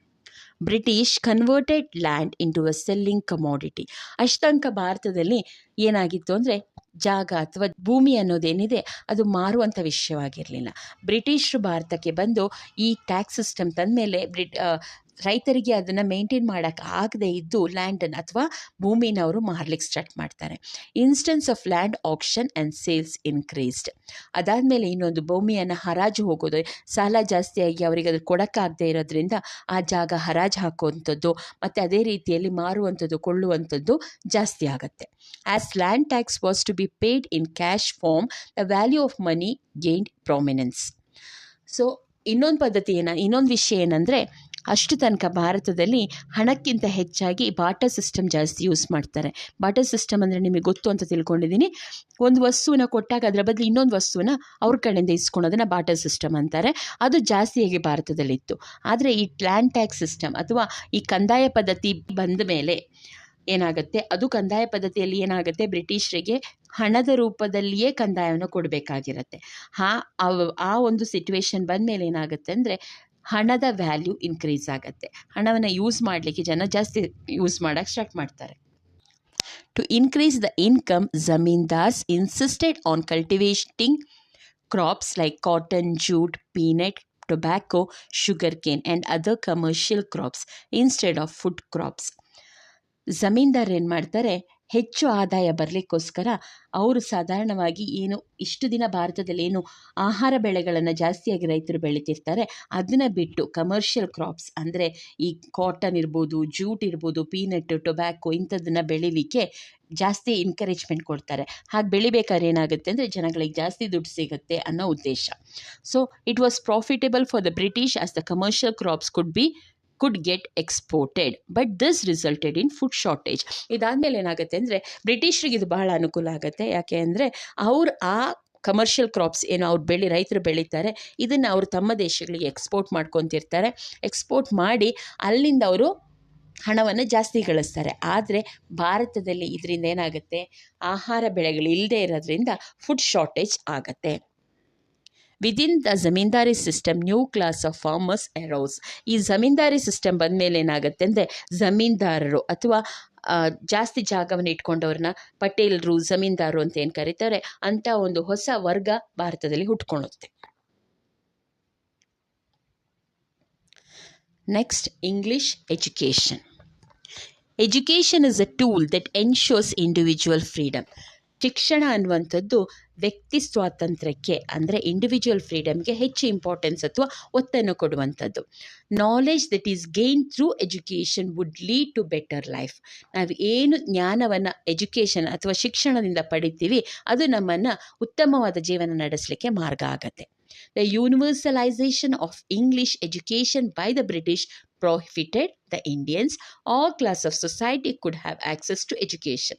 British converted land into a selling commodity. ಅಷ್ಟಂಕ ಭಾರತದಲ್ಲಿ ಏನಾಗಿತ್ತು ಅಂದರೆ, ಜಾಗ ಅಥವಾ ಭೂಮಿ ಅನ್ನೋದೇನಿದೆ ಅದು ಮಾರುವಂಥ ವಿಷಯವಾಗಿರಲಿಲ್ಲ. ಬ್ರಿಟಿಷರು ಭಾರತಕ್ಕೆ ಬಂದು ಈ ಟ್ಯಾಕ್ಸ್ ಸಿಸ್ಟಮ್ ತಂದಮೇಲೆ ರೈತರಿಗೆ ಅದನ್ನು ಮೇಂಟೈನ್ ಮಾಡೋಕ್ಕೆ ಆಗದೆ ಇದ್ದು ಲ್ಯಾಂಡನ್ನು ಅಥವಾ ಭೂಮಿನ ಅವರು ಮಾರ್ಲಿಕ್ಕೆ ಸ್ಟಾರ್ಟ್ ಮಾಡ್ತಾರೆ. Instance of land action and sales increased. ಅದಾದಮೇಲೆ ಇನ್ನೊಂದು ಭೂಮಿಯನ್ನು ಹರಾಜು ಹೋಗೋದು, ಸಾಲ ಜಾಸ್ತಿಯಾಗಿ ಅವರಿಗೆ ಅದು ಕೊಡೋಕ್ಕಾಗದೇ ಇರೋದ್ರಿಂದ ಆ ಜಾಗ ಹರಾಜು ಹಾಕುವಂಥದ್ದು ಮತ್ತು ಅದೇ ರೀತಿಯಲ್ಲಿ ಮಾರುವಂಥದ್ದು ಕೊಳ್ಳುವಂಥದ್ದು ಜಾಸ್ತಿ ಆಗುತ್ತೆ. As land tax was to be paid in cash form, the value of money gained prominence. So ಇನ್ನೊಂದು ವಿಷಯ ಏನಂದರೆ, ಅಷ್ಟು ತನಕ ಭಾರತದಲ್ಲಿ ಹಣಕ್ಕಿಂತ ಹೆಚ್ಚಾಗಿ ಬಾಟರ್ ಸಿಸ್ಟಮ್ ಜಾಸ್ತಿ ಯೂಸ್ ಮಾಡ್ತಾರೆ. ಬಾಟರ್ ಸಿಸ್ಟಮ್ ಅಂದರೆ ನಿಮಗೆ ಗೊತ್ತು ಅಂತ ತಿಳ್ಕೊಂಡಿದ್ದೀನಿ. ಒಂದು ವಸ್ತುವಿನ ಕೊಟ್ಟಾಗ ಅದರ ಬದಲು ಇನ್ನೊಂದು ವಸ್ತುವಿನ ಅವ್ರ ಕಡೆಯಿಂದ ಇಸ್ಕೊಳೋದನ್ನು ಬಾಟರ್ ಸಿಸ್ಟಮ್ ಅಂತಾರೆ. ಅದು ಜಾಸ್ತಿಯಾಗಿ ಭಾರತದಲ್ಲಿತ್ತು. ಆದರೆ ಈ ಲ್ಯಾಂಡ್ ಟ್ಯಾಕ್ಸ್ ಸಿಸ್ಟಮ್ ಅಥವಾ ಈ ಕಂದಾಯ ಪದ್ಧತಿ ಬಂದ ಮೇಲೆ ಏನಾಗುತ್ತೆ, ಅದು ಕಂದಾಯ ಪದ್ಧತಿಯಲ್ಲಿ ಏನಾಗುತ್ತೆ, ಬ್ರಿಟಿಷರಿಗೆ ಹಣದ ರೂಪದಲ್ಲಿಯೇ ಕಂದಾಯವನ್ನು ಕೊಡಬೇಕಾಗಿರುತ್ತೆ. ಆ ಒಂದು ಸಿಚುವೇಶನ್ ಬಂದಮೇಲೆ ಏನಾಗುತ್ತೆ ಅಂದರೆ ಹಣದ ವ್ಯಾಲ್ಯೂ ಇನ್ಕ್ರೀಸ್ ಆಗುತ್ತೆ. ಹಣವನ್ನು ಯೂಸ್ ಮಾಡಲಿಕ್ಕೆ ಜನ ಜಾಸ್ತಿ ಯೂಸ್ ಮಾಡೋಕ್ಕೆ ಸ್ಟಾರ್ಟ್ ಮಾಡ್ತಾರೆ. To increase the income, zamindars insisted on cultivating crops like cotton, jute, peanut, tobacco, sugarcane and other commercial crops instead of food crops. Zamindar ಏನು ಮಾಡ್ತಾರೆ, ಹೆಚ್ಚು ಆದಾಯ ಬರಲಿಕ್ಕೋಸ್ಕರ ಅವರು ಸಾಧಾರಣವಾಗಿ ಏನು ಇಷ್ಟು ದಿನ ಭಾರತದಲ್ಲಿ ಏನು ಆಹಾರ ಬೆಳೆಗಳನ್ನು ಜಾಸ್ತಿಯಾಗಿ ರೈತರು ಬೆಳೀತಿರ್ತಾರೆ ಅದನ್ನು ಬಿಟ್ಟು ಕಮರ್ಷಿಯಲ್ ಕ್ರಾಪ್ಸ್ ಅಂದರೆ ಈ ಕಾಟನ್ ಇರ್ಬೋದು, ಜೂಟ್ ಇರ್ಬೋದು, ಪೀನಟ್, ಟೊಬ್ಯಾಕೋ ಇಂಥದ್ದನ್ನು ಬೆಳೀಲಿಕ್ಕೆ ಜಾಸ್ತಿ ಎನ್ಕರೇಜ್ಮೆಂಟ್ ಕೊಡ್ತಾರೆ. ಹಾಗೆ ಬೆಳಿಬೇಕಾದ್ರೆ ಏನಾಗುತ್ತೆ ಅಂದರೆ ಜನಗಳಿಗೆ ಜಾಸ್ತಿ ದುಡ್ಡು ಸಿಗುತ್ತೆ ಅನ್ನೋ ಉದ್ದೇಶ. So it was profitable for the British as the commercial crops could get exported, but this resulted in food shortage. ಇದಾದಮೇಲೆ ಏನಾಗುತ್ತೆ ಅಂದರೆ ಬ್ರಿಟಿಷರಿಗೆ ಇದು ಬಹಳ ಅನುಕೂಲ ಆಗುತ್ತೆ. ಯಾಕೆ ಅಂದರೆ ಅವ್ರು ಆ ಕಮರ್ಷಿಯಲ್ ಕ್ರಾಪ್ಸ್ ಏನು ಅವ್ರು ರೈತರು ಬೆಳೀತಾರೆ ಇದನ್ನು ಅವರು ತಮ್ಮ ದೇಶಗಳಿಗೆ ಎಕ್ಸ್ಪೋರ್ಟ್ ಮಾಡ್ಕೊತಿರ್ತಾರೆ. ಎಕ್ಸ್ಪೋರ್ಟ್ ಮಾಡಿ ಅಲ್ಲಿಂದ ಅವರು ಹಣವನ್ನು ಜಾಸ್ತಿ ಗಳಿಸ್ತಾರೆ. ಆದರೆ ಭಾರತದಲ್ಲಿ ಇದರಿಂದ ಏನಾಗುತ್ತೆ, ಆಹಾರ ಬೆಳೆಗಳು ಇಲ್ಲದೆ ಇರೋದ್ರಿಂದ ಫುಡ್ ಶಾರ್ಟೇಜ್ ಆಗುತ್ತೆ. Within the zamindari system new class of farmers ಅರೌಸ್. ಈ ಜಮೀನ್ದಾರಿ ಸಿಸ್ಟಮ್ ಬಂದಮೇಲೆ ಏನಾಗುತ್ತೆ ಅಂದರೆ ಜಮೀನ್ದಾರರು ಅಥವಾ ಜಾಸ್ತಿ ಜಾಗವನ್ನು ಇಟ್ಕೊಂಡವ್ರನ್ನ ಪಟೇಲರು, ಜಮೀನ್ದಾರರು ಅಂತ ಏನು ಕರೀತಾರೆ ಅಂಥ ಒಂದು ಹೊಸ ವರ್ಗ ಭಾರತದಲ್ಲಿ ಹುಟ್ಕೊಳ್ಳುತ್ತೆ. Next, English education. Education is a tool that ensures individual freedom. ಶಿಕ್ಷಣ ಅನ್ನುವಂಥದ್ದು ವ್ಯಕ್ತಿ ಸ್ವಾತಂತ್ರ್ಯಕ್ಕೆ ಅಂದರೆ ಇಂಡಿವಿಜುವಲ್ ಫ್ರೀಡಮ್ಗೆ ಹೆಚ್ಚು ಇಂಪಾರ್ಟೆನ್ಸ್ ಅಥವಾ ಒತ್ತನ್ನು ಕೊಡುವಂಥದ್ದು. Knowledge that is gain through education would lead to better life. ನಾವು ಏನು ಜ್ಞಾನವನ್ನು ಎಜುಕೇಷನ್ ಅಥವಾ ಶಿಕ್ಷಣದಿಂದ ಪಡಿತೀವಿ ಅದು ನಮ್ಮನ್ನು ಉತ್ತಮವಾದ ಜೀವನ ನಡೆಸಲಿಕ್ಕೆ ಮಾರ್ಗ ಆಗುತ್ತೆ. The universalisation of English education by the British prohibited the Indians, all class of society could have access to education.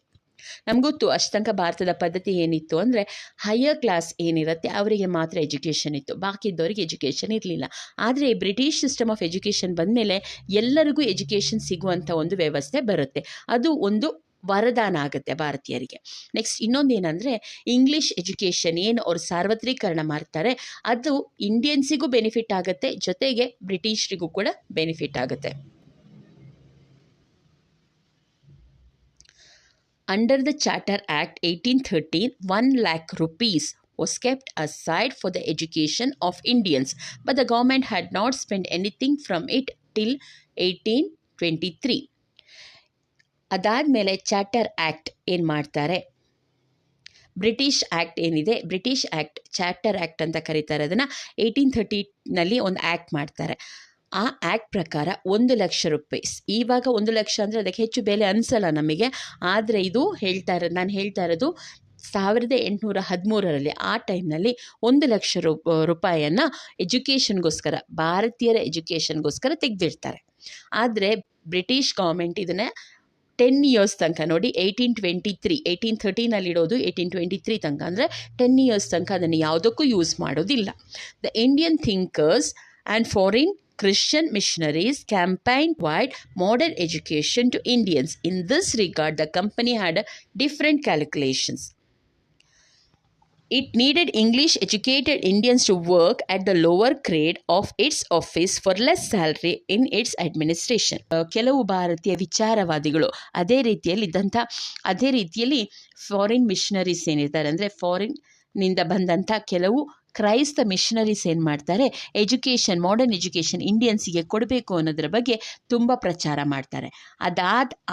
ನಮಗೊತ್ತು ಅಷ್ಟು ತನಕ ಭಾರತದ ಪದ್ಧತಿ ಏನಿತ್ತು ಅಂದರೆ ಹೈಯರ್ ಕ್ಲಾಸ್ ಏನಿರುತ್ತೆ ಅವರಿಗೆ ಮಾತ್ರ ಎಜುಕೇಷನ್ ಇತ್ತು, ಬಾಕಿ ಇದ್ದವರಿಗೆ ಎಜುಕೇಷನ್ ಇರಲಿಲ್ಲ. ಆದರೆ ಈ ಬ್ರಿಟಿಷ್ ಸಿಸ್ಟಮ್ ಆಫ್ ಎಜುಕೇಷನ್ ಬಂದಮೇಲೆ ಎಲ್ಲರಿಗೂ ಎಜುಕೇಷನ್ ಸಿಗುವಂಥ ಒಂದು ವ್ಯವಸ್ಥೆ ಬರುತ್ತೆ. ಅದು ಒಂದು ವರದಾನ ಆಗುತ್ತೆ ಭಾರತೀಯರಿಗೆ. ನೆಕ್ಸ್ಟ್ ಇನ್ನೊಂದು ಏನಂದರೆ ಇಂಗ್ಲೀಷ್ ಎಜುಕೇಷನ್ ಏನು ಅವರು ಸಾರ್ವತ್ರೀಕರಣ ಮಾಡ್ತಾರೆ ಅದು ಇಂಡಿಯನ್ಸಿಗೂ ಬೆನಿಫಿಟ್ ಆಗುತ್ತೆ, ಜೊತೆಗೆ ಬ್ರಿಟಿಷರಿಗೂ ಕೂಡ ಬೆನಿಫಿಟ್ ಆಗುತ್ತೆ. Under the Charter Act 1813, 1 lakh rupees was kept aside for the education of Indians, but the government had not spent anything from it till 1823. ಅದಾದಮೇಲೆ ಚಾರ್ಟರ್ ಆ್ಯಕ್ಟ್ ಏನು ಮಾಡ್ತಾರೆ, ಬ್ರಿಟಿಷ್ ಆ್ಯಕ್ಟ್ ಏನಿದೆ, ಬ್ರಿಟಿಷ್ ಆ್ಯಕ್ಟ್ ಚಾರ್ಟರ್ ಆ್ಯಕ್ಟ್ ಅಂತ ಕರೀತಾರೆ ಅದನ್ನು. 1830ನಲ್ಲಿ ಒಂದು act ಮಾಡ್ತಾರೆ. ಆ ಆ್ಯಕ್ಟ್ ಪ್ರಕಾರ 1 ಲಕ್ಷ ರೂಪಾಯಿ, ಇವಾಗ 1 ಲಕ್ಷ ಅಂದರೆ ಅದಕ್ಕೆ ಹೆಚ್ಚು ಬೆಲೆ ಅನಿಸಲ್ಲ ನಮಗೆ, ಆದರೆ ಇದು ನಾನು ಹೇಳ್ತಾ ಇರೋದು 1813ರಲ್ಲಿ ಆ ಟೈಮ್ನಲ್ಲಿ 1 ಲಕ್ಷ ರೂಪಾಯಿಯನ್ನು ಎಜುಕೇಷನ್ಗೋಸ್ಕರ, ಭಾರತೀಯರ ಎಜುಕೇಷನ್ಗೋಸ್ಕರ ತೆಗೆದಿಡ್ತಾರೆ. ಆದರೆ ಬ್ರಿಟಿಷ್ ಗೌರ್ಮೆಂಟ್ ಇದನ್ನು 10 ಇಯರ್ಸ್ ತನಕ ನೋಡಿ, 1813ನಲ್ಲಿ ಇಡೋದು 1823 ತನಕ, ಅಂದರೆ 10 ಇಯರ್ಸ್ ತನಕ ಅದನ್ನು ಯಾವುದಕ್ಕೂ ಯೂಸ್ ಮಾಡೋದಿಲ್ಲ. The Indian thinkers and foreign Christian missionaries campaigned wide modern education to Indians. In this regard, the company had different calculations. It needed English-educated Indians to work at the lower grade of its office for less salary in its administration. ಕೆಲವು ಭಾರತೀಯ ವಿಚಾರವಾದಿಗಳು ಅದೇ ರೀತಿಯಲ್ಲಿ foreign missionaries ಏನಿರ್ತಾರೆ ಅಂದರೆ ಫಾರಿನ್ನಿಂದ ಬಂದಂಥ ಕೆಲವು ಕ್ರೈಸ್ತ missionaries ಏನು ಮಾಡ್ತಾರೆ, ಎಜುಕೇಷನ್, ಮಾಡರ್ನ್ ಎಜುಕೇಷನ್ ಇಂಡಿಯನ್ಸಿಗೆ ಕೊಡಬೇಕು ಅನ್ನೋದ್ರ ಬಗ್ಗೆ ತುಂಬ ಪ್ರಚಾರ ಮಾಡ್ತಾರೆ.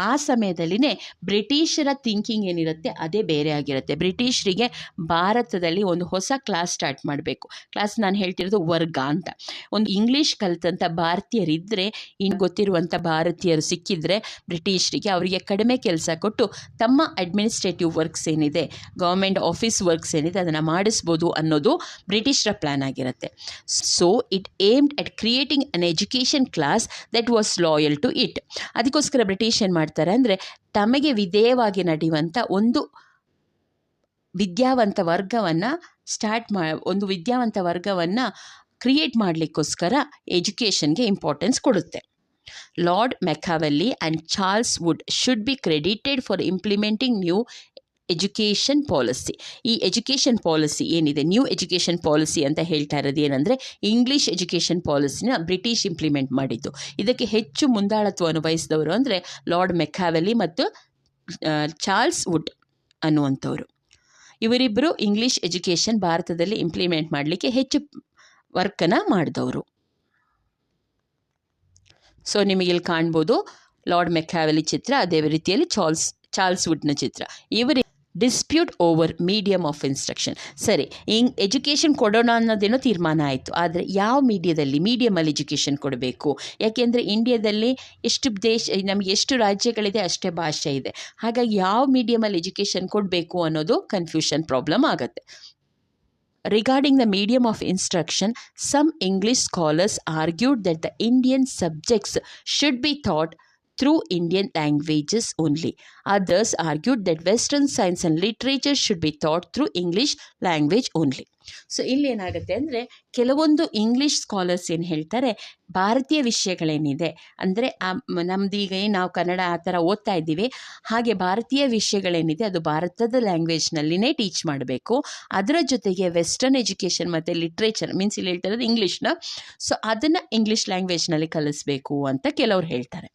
ಆ ಸಮಯದಲ್ಲಿನೇ ಬ್ರಿಟಿಷರ ಥಿಂಕಿಂಗ್ ಏನಿರುತ್ತೆ ಅದೇ ಬೇರೆ ಆಗಿರುತ್ತೆ. ಬ್ರಿಟಿಷರಿಗೆ ಭಾರತದಲ್ಲಿ ಒಂದು ಹೊಸ ಕ್ಲಾಸ್ ಸ್ಟಾರ್ಟ್ ಮಾಡಬೇಕು. ಕ್ಲಾಸ್ ನಾನು ಹೇಳ್ತಿರೋದು ವರ್ಗ ಅಂತ. ಒಂದು ಇಂಗ್ಲೀಷ್ ಕಲಿತಂಥ ಭಾರತೀಯರಿದ್ದರೆ, ಇನ್ನು ಗೊತ್ತಿರುವಂಥ ಭಾರತೀಯರು ಸಿಕ್ಕಿದ್ರೆ ಬ್ರಿಟಿಷರಿಗೆ ಅವರಿಗೆ ಕಡಿಮೆ ಕೆಲಸ ಕೊಟ್ಟು ತಮ್ಮ ಅಡ್ಮಿನಿಸ್ಟ್ರೇಟಿವ್ ವರ್ಕ್ಸ್ ಏನಿದೆ, ಗೌರ್ಮೆಂಟ್ ಆಫೀಸ್ ವರ್ಕ್ಸ್ ಏನಿದೆ ಅದನ್ನು ಮಾಡಿಸ್ಬೋದು ಅನ್ನೋದು ಬ್ರಿಟಿಷರ ಪ್ಲ್ಯಾನ್ ಆಗಿರುತ್ತೆ. So it aimed at creating an education class that was loyal to it. ಅದಕ್ಕೋಸ್ಕರ ಬ್ರಿಟಿಷ್ ಏನು ಮಾಡ್ತಾರೆ ಅಂದರೆ ತಮಗೆ ವಿಧೇಯವಾಗಿ ನಡೆಯುವಂಥ ಒಂದು ವಿದ್ಯಾವಂತ ವರ್ಗವನ್ನು ಒಂದು ವಿದ್ಯಾವಂತ ವರ್ಗವನ್ನು ಕ್ರಿಯೇಟ್ ಮಾಡಲಿಕ್ಕೋಸ್ಕರ ಎಜುಕೇಷನ್ಗೆ ಇಂಪಾರ್ಟೆನ್ಸ್ ಕೊಡುತ್ತೆ. Lord Macaulay and Charles Wood should be credited for implementing new education policy. ಈ ಎಜುಕೇಷನ್ ಪಾಲಿಸಿ ಏನಿದೆ, ನ್ಯೂ ಎಜುಕೇಷನ್ ಪಾಲಿಸಿ ಅಂತ ಹೇಳ್ತಾ ಇರೋದು ಏನಂದರೆ ಇಂಗ್ಲೀಷ್ ಎಜುಕೇಷನ್ ಪಾಲಿಸಿನ ಬ್ರಿಟಿಷ್ ಇಂಪ್ಲಿಮೆಂಟ್ ಮಾಡಿದ್ದು. ಇದಕ್ಕೆ ಹೆಚ್ಚು ಮುಂದಾಳತ್ವವನ್ನು ವಹಿಸಿದವರು ಅಂದರೆ ಲಾರ್ಡ್ ಮೆಕಾವೆಲಿ ಮತ್ತು ಚಾರ್ಲ್ಸ್ ವುಡ್ ಅನ್ನುವಂಥವ್ರು. ಇವರಿಬ್ಬರು ಇಂಗ್ಲೀಷ್ ಎಜುಕೇಷನ್ ಭಾರತದಲ್ಲಿ ಇಂಪ್ಲಿಮೆಂಟ್ ಮಾಡಲಿಕ್ಕೆ ಹೆಚ್ಚು ವರ್ಕನ್ನು ಮಾಡಿದವರು. ಸೊ ನಿಮಗಿಲ್ಲಿ ಕಾಣ್ಬೋದು ಲಾರ್ಡ್ ಮೆಕಾವೆಲಿ ಚಿತ್ರ, ಅದೇ ರೀತಿಯಲ್ಲಿ ಚಾರ್ಲ್ಸ್ ವುಡ್ನ ಚಿತ್ರ. ಇವರಿಗೆ dispute over medium of instruction. ಸರಿ, ಎಜುಕೇಷನ್ ಕೊಡೋಣ ಅನ್ನೋದೇನೋ ತೀರ್ಮಾನ ಆಯಿತು, ಆದರೆ ಯಾವ ಮೀಡಿಯಮಲ್ಲಿ ಎಜುಕೇಷನ್ ಕೊಡಬೇಕು? ಯಾಕೆಂದರೆ ಇಂಡಿಯಾದಲ್ಲಿ ನಮಗೆ ಎಷ್ಟು ರಾಜ್ಯಗಳಿದೆ ಅಷ್ಟೇ ಭಾಷೆ ಇದೆ. ಹಾಗಾಗಿ ಯಾವ ಮೀಡಿಯಮಲ್ಲಿ ಎಜುಕೇಷನ್ ಕೊಡಬೇಕು ಅನ್ನೋದು ಕನ್ಫ್ಯೂಷನ್ ಪ್ರಾಬ್ಲಮ್ ಆಗುತ್ತೆ. Regarding the medium of instruction, some English scholars argued that the Indian subjects should be taught through Indian languages only. Others argued that Western science and literature should be taught through English language only. So ಇಲ್ಲಿ ಏನಾಗುತ್ತೆ ಅಂದರೆ ಕೆಲವೊಂದು English scholars ಏನು ಹೇಳ್ತಾರೆ, ಭಾರತೀಯ ವಿಷಯಗಳೇನಿದೆ ಅಂದರೆ ನಮ್ದೀಗ ನಾವು ಕನ್ನಡ ಆ ಥರ ಓದ್ತಾ ಇದ್ದೀವಿ, ಹಾಗೆ ಭಾರತೀಯ ವಿಷಯಗಳೇನಿದೆ ಅದು ಭಾರತದ ಲ್ಯಾಂಗ್ವೇಜ್ನಲ್ಲಿನೇ ಟೀಚ್ ಮಾಡಬೇಕು. ಅದರ ಜೊತೆಗೆ ವೆಸ್ಟರ್ನ್ ಎಜುಕೇಷನ್ ಮತ್ತು ಲಿಟ್ರೇಚರ್ ಮೀನ್ಸ್ ಇಲ್ಲಿ ಹೇಳ್ತಾ ಇರೋದು ಇಂಗ್ಲೀಷ್ನ, ಸೊ ಅದನ್ನು ಇಂಗ್ಲೀಷ್ ಲ್ಯಾಂಗ್ವೇಜ್ನಲ್ಲಿ ಕಲಿಸ್ಬೇಕು ಅಂತ ಕೆಲವ್ರು ಹೇಳ್ತಾರೆ.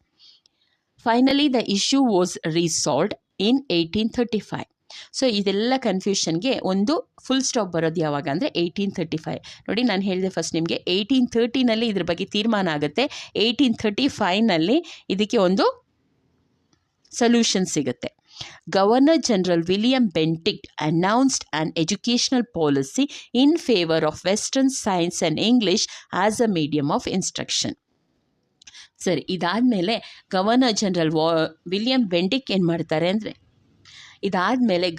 Finally the issue was resolved in 1835. So ಇದೆಲ್ಲ ಕನ್ಫ್ಯೂಷನ್ಗೆ ಒಂದು ಫುಲ್ ಸ್ಟಾಪ್ ಬರೋದು ಯಾವಾಗ ಅಂದರೆ 1835. ನೋಡಿ, ನಾನು ಹೇಳಿದೆ ಫಸ್ಟ್ ನಿಮಗೆ 1830ನಲ್ಲಿ ಇದ್ರ ಬಗ್ಗೆ ತೀರ್ಮಾನ ಆಗುತ್ತೆ. 1835ನಲ್ಲಿ ಇದಕ್ಕೆ ಒಂದು ಸೊಲ್ಯೂಷನ್ ಸಿಗುತ್ತೆ. Governor general William Bentinck announced an educational policy in favour of western science and English as a medium of instruction. ಸರಿ, ಇದಾದಮೇಲೆ ಗವರ್ನರ್ ಜನರಲ್ ವಿಲಿಯಂ ಬೆಂಟಿಕ್ ಏನು ಮಾಡ್ತಾರೆ ಅಂದರೆ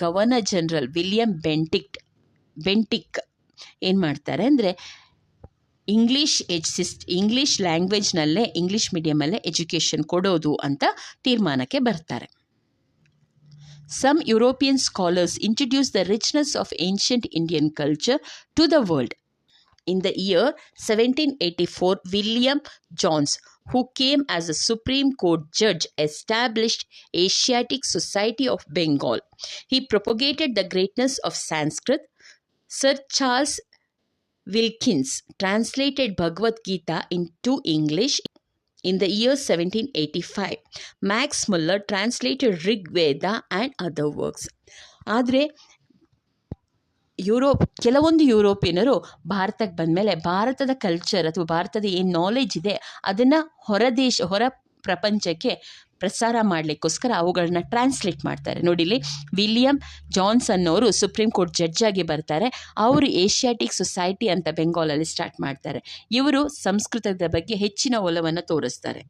ಗವರ್ನರ್ ಜನರಲ್ ವಿಲಿಯಂ ಬೆಂಟಿಕ್ ಏನು ಮಾಡ್ತಾರೆ ಅಂದರೆ ಇಂಗ್ಲೀಷ್ ಲ್ಯಾಂಗ್ವೇಜ್ನಲ್ಲೇ ಇಂಗ್ಲೀಷ್ ಮೀಡಿಯಮಲ್ಲೇ ಎಜುಕೇಷನ್ ಕೊಡೋದು ಅಂತ ತೀರ್ಮಾನಕ್ಕೆ ಬರ್ತಾರೆ. Some European scholars introduced the richness of ancient Indian culture to the world. In the year 1784, William Jones, who came as a Supreme Court judge, established Asiatic Society of Bengal. He propagated the greatness of Sanskrit. Sir Charles Wilkins translated Bhagavad Gita into English in the year 1785. Max Muller translated Rig Veda and other works. ಆದರೆ ಕೆಲವೊಂದು ಯುರೋಪಿಯನರು ಭಾರತಕ್ಕೆ ಬಂದಮೇಲೆ ಭಾರತದ culture ಅಥವಾ ಭಾರತದ ಏನು knowledge ಇದೆ ಅದನ್ನು ಹೊರ ಪ್ರಪಂಚಕ್ಕೆ ಪ್ರಸಾರ ಮಾಡಲಿಕ್ಕೋಸ್ಕರ ಅವುಗಳನ್ನ ಟ್ರಾನ್ಸ್ಲೇಟ್ ಮಾಡ್ತಾರೆ. ನೋಡಿಲಿ, ವಿಲಿಯಂ ಜಾನ್ಸನ್ ಅವರು ಸುಪ್ರೀಂ ಕೋರ್ಟ್ ಜಡ್ಜ್ ಆಗಿ ಬರ್ತಾರೆ. ಅವರು ಏಷ್ಯಾಟಿಕ್ ಸೊಸೈಟಿ ಅಂತ ಬೆಂಗಾಲಲ್ಲಿ ಸ್ಟಾರ್ಟ್ ಮಾಡ್ತಾರೆ. ಇವರು ಸಂಸ್ಕೃತದ ಬಗ್ಗೆ ಹೆಚ್ಚಿನ ಒಲವನ್ನು ತೋರಿಸ್ತಾರೆ.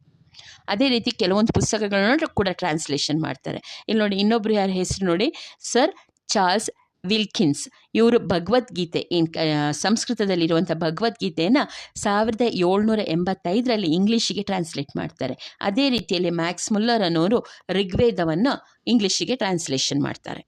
ಅದೇ ರೀತಿ ಕೆಲವೊಂದು ಪುಸ್ತಕಗಳನ್ನು ಕೂಡ ಟ್ರಾನ್ಸ್ಲೇಷನ್ ಮಾಡ್ತಾರೆ. ಇಲ್ಲಿ ನೋಡಿ, ಇನ್ನೊಬ್ರು ಯಾರ ಹೆಸರು ನೋಡಿ, ಸರ್ ಚಾರ್ಲ್ಸ್ ವಿಲ್ಕಿನ್ಸ್. ಇವರು ಭಗವದ್ಗೀತೆ ಸಂಸ್ಕೃತದಲ್ಲಿರುವಂಥ ಭಗವದ್ಗೀತೆಯನ್ನು 1785ರಲ್ಲಿ ಇಂಗ್ಲೀಷಿಗೆ ಟ್ರಾನ್ಸ್ಲೇಟ್ ಮಾಡ್ತಾರೆ. ಅದೇ ರೀತಿಯಲ್ಲಿ ಮ್ಯಾಕ್ಸ್ ಮುಲ್ಲರ್ ಅನ್ನೋರು ಋಗ್ವೇದವನ್ನು ಇಂಗ್ಲೀಷಿಗೆ ಟ್ರಾನ್ಸ್ಲೇಷನ್ ಮಾಡ್ತಾರೆ.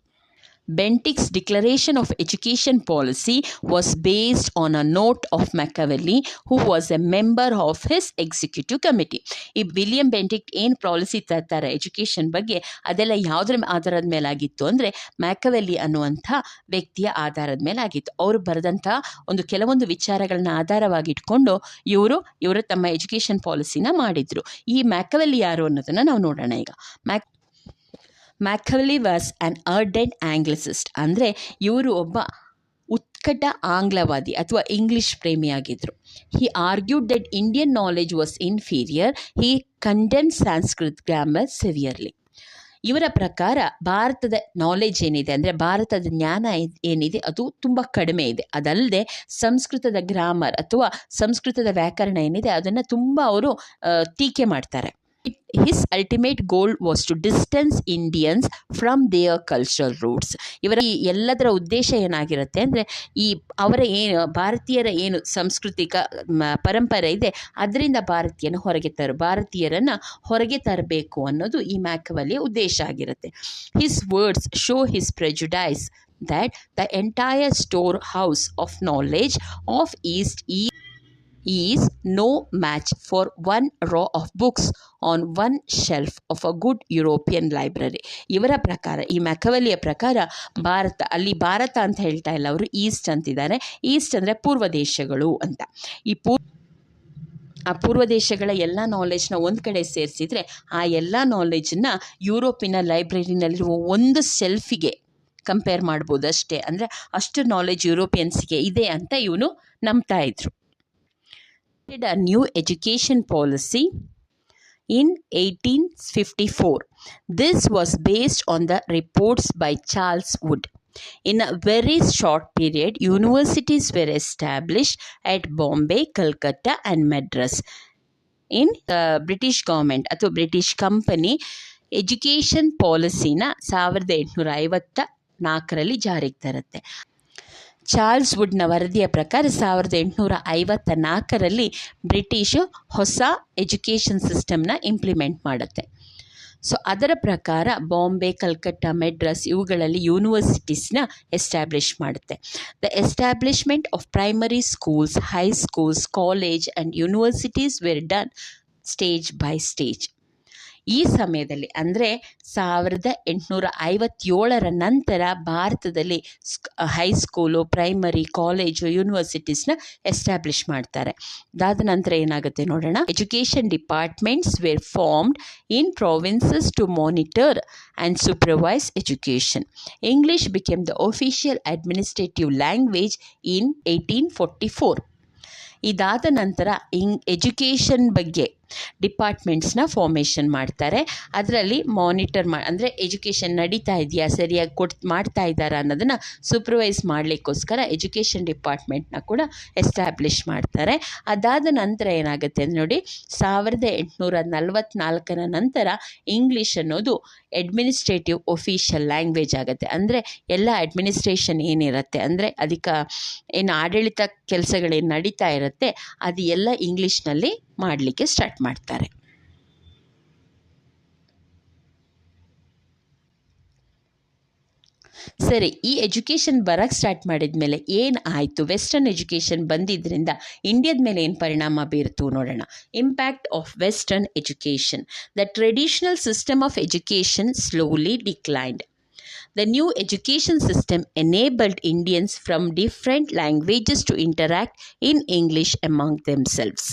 Bentinck's declaration of education policy was based on a note of Machiavelli, who was a member of his executive committee. ಈ ವಿಲಿಯಂ ಬೆಂಟಿಕ್ಟ್ ಏನು ಪಾಲಿಸಿ ತರ್ತಾರೆ ಎಜುಕೇಷನ್ ಬಗ್ಗೆ, ಅದೆಲ್ಲ ಯಾವುದ್ರ ಆಧಾರದ ಮೇಲಾಗಿತ್ತು ಅಂದರೆ ಮ್ಯಾಕವೆಲ್ಲಿ ಅನ್ನುವಂಥ ವ್ಯಕ್ತಿಯ ಆಧಾರದ ಮೇಲಾಗಿತ್ತು. ಅವರು ಬರೆದಂಥ ಕೆಲವೊಂದು ವಿಚಾರಗಳನ್ನ ಆಧಾರವಾಗಿಟ್ಕೊಂಡು ಇವರು ತಮ್ಮ ಎಜುಕೇಷನ್ ಪಾಲಿಸಿನ ಮಾಡಿದರು. ಈ ಮ್ಯಾಕವೆಲ್ಲಿ ಯಾರು ಅನ್ನೋದನ್ನು ನಾವು ನೋಡೋಣ ಈಗ. Macaulay was an ardent Anglicist. ಅಂದರೆ ಇವರು ಒಬ್ಬ ಉತ್ಕಟ ಆಂಗ್ಲವಾದಿ ಅಥವಾ ಇಂಗ್ಲಿಷ್ ಪ್ರೇಮಿಯಾಗಿದ್ದರು. He argued that Indian knowledge was inferior. He condemn Sanskrit grammar severely. ಇವರ ಪ್ರಕಾರ ಭಾರತದ ನಾಲೆಜ್ ಏನಿದೆ ಅಂದರೆ ಭಾರತದ ಜ್ಞಾನ ಏನಿದೆ ಅದು ತುಂಬ ಕಡಿಮೆ ಇದೆ. ಅದಲ್ಲದೆ ಸಂಸ್ಕೃತದ ಗ್ರಾಮರ್ ಅಥವಾ ಸಂಸ್ಕೃತದ ವ್ಯಾಕರಣ ಏನಿದೆ ಅದನ್ನು ತುಂಬ ಅವರು ಟೀಕೆ ಮಾಡ್ತಾರೆ. His ultimate goal was to distance Indians from their cultural roots. ಇವರ ಈ ಎಲ್ಲದರ ಉದ್ದೇಶ ಏನಾಗಿರುತ್ತೆ ಅಂದರೆ ಈ ಅವರ ಏನು ಭಾರತೀಯರ ಏನು ಸಾಂಸ್ಕೃತಿಕ ಪರಂಪರೆ ಇದೆ ಅದರಿಂದ ಭಾರತೀಯರನ್ನು ಹೊರಗೆ ತರಬೇಕು ಅನ್ನೋದು ಈ ಮ್ಯಾಕವಲಿಯ ಉದ್ದೇಶ ಆಗಿರುತ್ತೆ. His words show his prejudice that the entire storehouse of knowledge of East is no match for one row of books on one shelf of a good European library. ಇವರ ಪ್ರಕಾರ, ಈ ಮ್ಯಾಕವಲಿಯ ಪ್ರಕಾರ, ಭಾರತ ಅಂತ ಹೇಳ್ತಾ ಇಲ್ಲ ಅವರು, ಈಸ್ಟ್ ಅಂತಿದ್ದಾರೆ. ಈಸ್ಟ್ ಅಂದರೆ ಪೂರ್ವ ದೇಶಗಳು ಅಂತ. ಆ ಪೂರ್ವ ದೇಶಗಳ ಎಲ್ಲ ನಾಲೆಜ್ನ ಒಂದು ಕಡೆ ಸೇರಿಸಿದರೆ ಆ ಎಲ್ಲ ನಾಲೆಜನ್ನು ಯುರೋಪಿನ ಲೈಬ್ರರಿನಲ್ಲಿರುವ ಒಂದು ಸೆಲ್ಫಿಗೆ ಕಂಪೇರ್ ಮಾಡ್ಬೋದು ಅಷ್ಟೇ. ಅಂದರೆ ಅಷ್ಟು ನಾಲೆಜ್ ಯುರೋಪಿಯನ್ಸ್ಗೆ ಇದೆ ಅಂತ ಇವನು ನಂಬ್ತಾ ಇದ್ರು. A new education policy in 1854. This was based on the reports by Charles Wood. In a very short period, universities were established at Bombay, Calcutta and Madras. In the British government ಅಥವಾ British company education ಪಾಲಿಸಿನ 1854ರಲ್ಲಿ ಜಾರಿಗೆ ತರುತ್ತೆ. Charles ವುಡ್ನ ವರದಿಯ ಪ್ರಕಾರ 1854ರಲ್ಲಿ ಬ್ರಿಟಿಷು ಹೊಸ education ಸಿಸ್ಟಮ್ನ implement ಮಾಡುತ್ತೆ. So ಅದರ ಪ್ರಕಾರ ಬಾಂಬೆ, ಕಲ್ಕಟ್ಟ, ಮೆಡ್ರಾಸ್ ಇವುಗಳಲ್ಲಿ ಯೂನಿವರ್ಸಿಟೀಸ್ನ ಎಸ್ಟ್ಯಾಬ್ಲಿಷ್ ಮಾಡುತ್ತೆ. The establishment of primary schools, high schools, college and universities were done stage by stage. ಈ ಸಮಯದಲ್ಲಿ ಅಂದರೆ 1857ರ ನಂತರ ಭಾರತದಲ್ಲಿ ಹೈಸ್ಕೂಲು, ಪ್ರೈಮರಿ, ಕಾಲೇಜು, ಯೂನಿವರ್ಸಿಟೀಸ್ನ ಎಸ್ಟ್ಯಾಬ್ಲಿಷ್ ಮಾಡ್ತಾರೆ. ಅದಾದ ನಂತರ ಏನಾಗುತ್ತೆ ನೋಡೋಣ. Education departments were formed in provinces to monitor and supervise education. English became the official administrative language in 1844. ಇದಾದ ನಂತರ ಎಜುಕೇಷನ್ ಬಗ್ಗೆ ಡಿಪಾರ್ಟ್ಮೆಂಟ್ಸ್ನ ಫಾರ್ಮೇಷನ್ ಮಾಡ್ತಾರೆ. ಅದರಲ್ಲಿ ಮಾನಿಟರ್ ಅಂದರೆ ಎಜುಕೇಷನ್ ನಡೀತಾ ಇದೆಯಾ, ಸರಿಯಾಗಿ ಮಾಡ್ತಾ ಇದ್ದಾರಾ ಅನ್ನೋದನ್ನು ಸೂಪರ್ವೈಸ್ ಮಾಡಲಿಕ್ಕೋಸ್ಕರ ಎಜುಕೇಷನ್ ಡಿಪಾರ್ಟ್ಮೆಂಟ್ನ ಕೂಡ ಎಸ್ಟ್ಯಾಬ್ಲಿಷ್ ಮಾಡ್ತಾರೆ. ಅದಾದ ನಂತರ ಏನಾಗುತ್ತೆ ಅಂದರೆ ನೋಡಿ, 1844ರ ನಂತರ ಇಂಗ್ಲೀಷ್ ಅನ್ನೋದು ಅಡ್ಮಿನಿಸ್ಟ್ರೇಟಿವ್ ಒಫಿಷಿಯಲ್ ಲ್ಯಾಂಗ್ವೇಜ್ ಆಗುತ್ತೆ. ಅಂದರೆ ಎಲ್ಲ ಅಡ್ಮಿನಿಸ್ಟ್ರೇಷನ್ ಏನಿರುತ್ತೆ, ಅಂದರೆ ಏನು ಆಡಳಿತ ಕೆಲಸಗಳೇನು ನಡೀತಾ ಇರುತ್ತೆ ಅದು ಎಲ್ಲ ಇಂಗ್ಲೀಷ್ನಲ್ಲಿ ಮಾಡಲಿಕ್ಕೆ ಸ್ಟಾರ್ಟ್ ಮಾಡ್ತಾರೆ. ಸರಿ, ಈ ಎಜುಕೇಷನ್ ಬರೋಕ್ಕೆ ಸ್ಟಾರ್ಟ್ ಮಾಡಿದ ಮೇಲೆ ಏನು ಆಯಿತು, ವೆಸ್ಟರ್ನ್ ಎಜುಕೇಷನ್ ಬಂದಿದ್ದರಿಂದ ಇಂಡಿಯಾದ ಮೇಲೆ ಏನು ಪರಿಣಾಮ ಬೀರ್ತು ನೋಡೋಣ. Impact of western education. The traditional system of education slowly declined. The new education system enabled Indians from different languages to interact in English among themselves.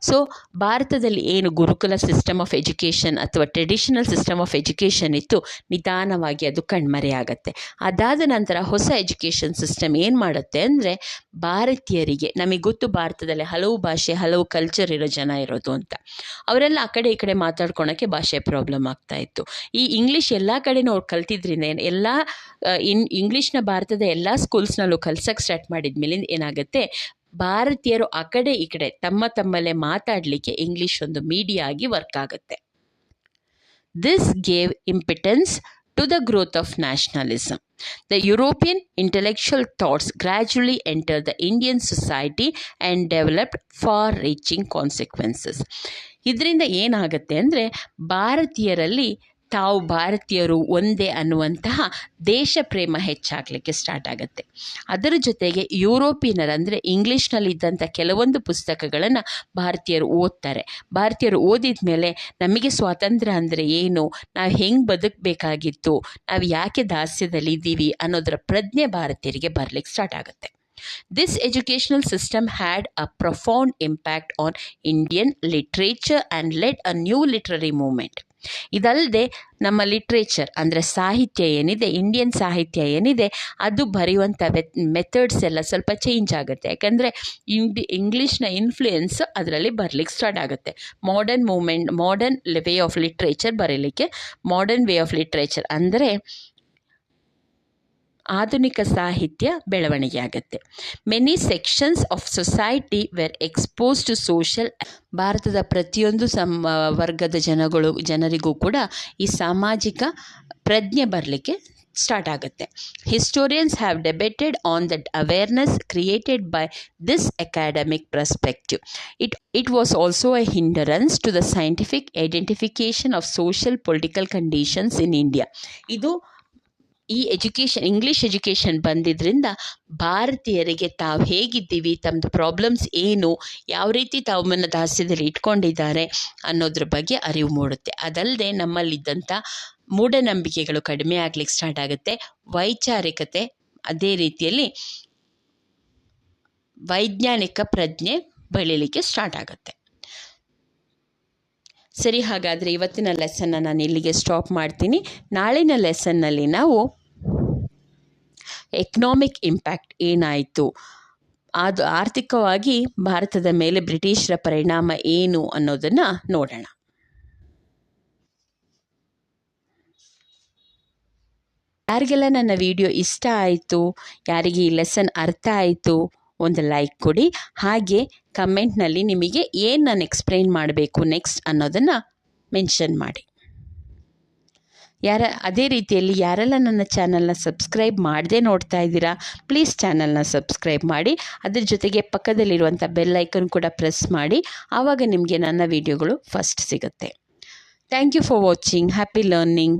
So ಭಾರತದಲ್ಲಿ ಏನು ಗುರುಕುಲ ಸಿಸ್ಟಮ್ ಆಫ್ ಎಜುಕೇಷನ್ ಅಥವಾ ಟ್ರೆಡಿಷನಲ್ ಸಿಸ್ಟಮ್ ಆಫ್ ಎಜುಕೇಷನ್ ಇತ್ತು, ನಿಧಾನವಾಗಿ ಅದು ಕಣ್ಮರೆಯಾಗತ್ತೆ. ಅದಾದ ನಂತರ ಹೊಸ education system ಏನು ಮಾಡುತ್ತೆ ಅಂದರೆ, ಭಾರತೀಯರಿಗೆ, ನಮಗೆ ಗೊತ್ತು ಭಾರತದಲ್ಲಿ ಹಲವು ಭಾಷೆ, ಹಲವು ಕಲ್ಚರ್ ಇರೋ ಜನ ಇರೋದು ಅಂತ, ಅವರೆಲ್ಲ ಆ ಕಡೆ ಈ ಕಡೆ ಮಾತಾಡ್ಕೊಳಕ್ಕೆ ಭಾಷೆ ಪ್ರಾಬ್ಲಮ್ ಆಗ್ತಾಯಿತ್ತು. ಈ ಇಂಗ್ಲೀಷ್ ಎಲ್ಲ ಕಡೆನೂ ಅವ್ರು ಕಲ್ತಿದ್ರಿಂದ ಎಲ್ಲ ಇಂಗ್ಲೀಷ್ನ ಭಾರತದ ಎಲ್ಲ ಸ್ಕೂಲ್ಸ್ನಲ್ಲೂ ಕಲ್ಸಕ್ಕೆ ಸ್ಟಾರ್ಟ್ ಮಾಡಿದ ಮೇಲೆ ಏನಾಗುತ್ತೆ, ಭಾರತೀಯರು ಆ ಕಡೆ ಈ ಕಡೆ ತಮ್ಮಲ್ಲೇ ಮಾತಾಡಲಿಕ್ಕೆ ಇಂಗ್ಲೀಷ್ ಒಂದು ಮೀಡಿಯಾ ಆಗಿ ವರ್ಕ್ ಆಗುತ್ತೆ. This gave impetus to the growth of nationalism. The European intellectual thoughts gradually entered the Indian society and developed far-reaching consequences. ಇದರಿಂದ ಏನಾಗುತ್ತೆ ಅಂದರೆ, ಭಾರತೀಯರಲ್ಲಿ ತಾವು ಭಾರತೀಯರು ಒಂದೇ ಅನ್ನುವಂತಹ ದೇಶ ಪ್ರೇಮ ಹೆಚ್ಚಾಗಲಿಕ್ಕೆ ಸ್ಟಾರ್ಟ್ ಆಗುತ್ತೆ. ಅದರ ಜೊತೆಗೆ ಯುರೋಪಿಯನರು ಅಂದರೆ ಇಂಗ್ಲೀಷ್ನಲ್ಲಿದ್ದಂಥ ಕೆಲವೊಂದು ಪುಸ್ತಕಗಳನ್ನು ಭಾರತೀಯರು ಓದ್ತಾರೆ. ಭಾರತೀಯರು ಓದಿದ ಮೇಲೆ ನಮಗೆ ಸ್ವಾತಂತ್ರ್ಯ ಅಂದರೆ ಏನು, ನಾವು ಹೆಂಗೆ ಬದುಕಬೇಕಾಗಿತ್ತು, ನಾವು ಯಾಕೆ ದಾಸ್ಯದಲ್ಲಿ ಇದ್ದೀವಿ ಅನ್ನೋದರ ಪ್ರಜ್ಞೆ ಭಾರತೀಯರಿಗೆ ಬರಲಿಕ್ಕೆ ಸ್ಟಾರ್ಟ್ ಆಗುತ್ತೆ. This educational system had a profound impact on Indian literature and led a new literary movement. ಇದಲ್ಲದೆ ನಮ್ಮ ಲಿಟ್ರೇಚರ್ ಅಂದರೆ ಸಾಹಿತ್ಯ ಏನಿದೆ, ಇಂಡಿಯನ್ ಸಾಹಿತ್ಯ ಏನಿದೆ, ಅದು ಬರೆಯುವಂಥ ಮೆಥಡ್ಸ್ ಎಲ್ಲ ಸ್ವಲ್ಪ ಚೇಂಜ್ ಆಗುತ್ತೆ. ಯಾಕಂದರೆ ಇಂಗ್ಲೀಷ್ನ ಇನ್ಫ್ಲೂಯೆನ್ಸ್ ಅದರಲ್ಲಿ ಬರಲಿಕ್ಕೆ ಸ್ಟಾರ್ಟ್ ಆಗುತ್ತೆ. Modern movement, modern way of literature ಬರೀಲಿಕ್ಕೆ, ಮಾಡರ್ನ್ ವೇ ಆಫ್ ಲಿಟ್ರೇಚರ್ ಅಂದರೆ ಆಧುನಿಕ ಸಾಹಿತ್ಯ ಬೆಳವಣಿಗೆ ಆಗುತ್ತೆ. Many sections of society were expose to social. ಭಾರತದ ಪ್ರತಿಯೊಂದು ವರ್ಗದ ಜನರಿಗೂ ಕೂಡ ಈ ಸಾಮಾಜಿಕ ಪ್ರಜ್ಞೆ ಬರಲಿಕ್ಕೆ ಸ್ಟಾರ್ಟ್ ಆಗುತ್ತೆ. Historians have debated on that awareness created by this academic perspective. It was also a hindrance to the scientific identification of social political conditions in India. ಇದು ಈ ಇಂಗ್ಲೀಷ್ ಎಜುಕೇಷನ್ ಬಂದಿದ್ದರಿಂದ ಭಾರತೀಯರಿಗೆ ತಾವು ಹೇಗಿದ್ದೀವಿ, ತಮ್ಮದು ಪ್ರಾಬ್ಲಮ್ಸ್ ಏನು, ಯಾವ ರೀತಿ ತಾವನ್ನ ದಾಸ್ಯದಲ್ಲಿ ಇಟ್ಕೊಂಡಿದ್ದಾರೆ ಅನ್ನೋದ್ರ ಬಗ್ಗೆ ಅರಿವು ಮೂಡುತ್ತೆ. ಅದಲ್ಲದೆ ನಮ್ಮಲ್ಲಿದ್ದಂಥ ಮೂಢನಂಬಿಕೆಗಳು ಕಡಿಮೆ ಆಗ್ಲಿಕ್ಕೆ ಸ್ಟಾರ್ಟ್ ಆಗುತ್ತೆ. ವೈಚಾರಿಕತೆ, ಅದೇ ರೀತಿಯಲ್ಲಿ ವೈಜ್ಞಾನಿಕ ಪ್ರಜ್ಞೆ ಬೆಳೀಲಿಕ್ಕೆ ಸ್ಟಾರ್ಟ್ ಆಗುತ್ತೆ. ಸರಿ, ಹಾಗಾದರೆ ಇವತ್ತಿನ ಲೆಸನ್ನ ನಾನು ಇಲ್ಲಿಗೆ ಸ್ಟಾಪ್ ಮಾಡ್ತೀನಿ. ನಾಳಿನ ಲೆಸನ್ನಲ್ಲಿ ನಾವು ಎಕನಾಮಿಕ್ ಇಂಪ್ಯಾಕ್ಟ್ ಏನಾಯಿತು, ಅದು ಆರ್ಥಿಕವಾಗಿ ಭಾರತದ ಮೇಲೆ ಬ್ರಿಟಿಷರ ಪರಿಣಾಮ ಏನು ಅನ್ನೋದನ್ನು ನೋಡೋಣ. ಯಾರಿಗೆಲ್ಲ ನನ್ನ ವಿಡಿಯೋ ಇಷ್ಟ ಆಯಿತು, ಯಾರಿಗೆ ಈ ಲೆಸನ್ ಅರ್ಥ ಆಯಿತು, ಒಂದು ಲೈಕ್ ಕೊಡಿ. ಹಾಗೆ ಕಮೆಂಟ್ನಲ್ಲಿ ನಿಮಗೆ ಏನು ನಾನು ಎಕ್ಸ್ಪ್ಲೈನ್ ಮಾಡಬೇಕು ನೆಕ್ಸ್ಟ್ ಅನ್ನೋದನ್ನು ಮೆನ್ಷನ್ ಮಾಡಿ. ಅದೇ ರೀತಿಯಲ್ಲಿ ಯಾರೆಲ್ಲ ನನ್ನ ಚಾನಲ್ನ ಸಬ್ಸ್ಕ್ರೈಬ್ ಮಾಡದೆ ನೋಡ್ತಾ ಇದ್ದೀರಾ, ಪ್ಲೀಸ್ ಚಾನಲ್ನ ಸಬ್ಸ್ಕ್ರೈಬ್ ಮಾಡಿ. ಅದ್ರ ಜೊತೆಗೆ ಪಕ್ಕದಲ್ಲಿರುವಂಥ ಬೆಲ್ ಐಕನ್ ಕೂಡ ಪ್ರೆಸ್ ಮಾಡಿ. ಆವಾಗ ನಿಮಗೆ ನನ್ನ ವಿಡಿಯೋಗಳು ಫಸ್ಟ್ ಸಿಗುತ್ತೆ. Thank you for watching. Happy learning.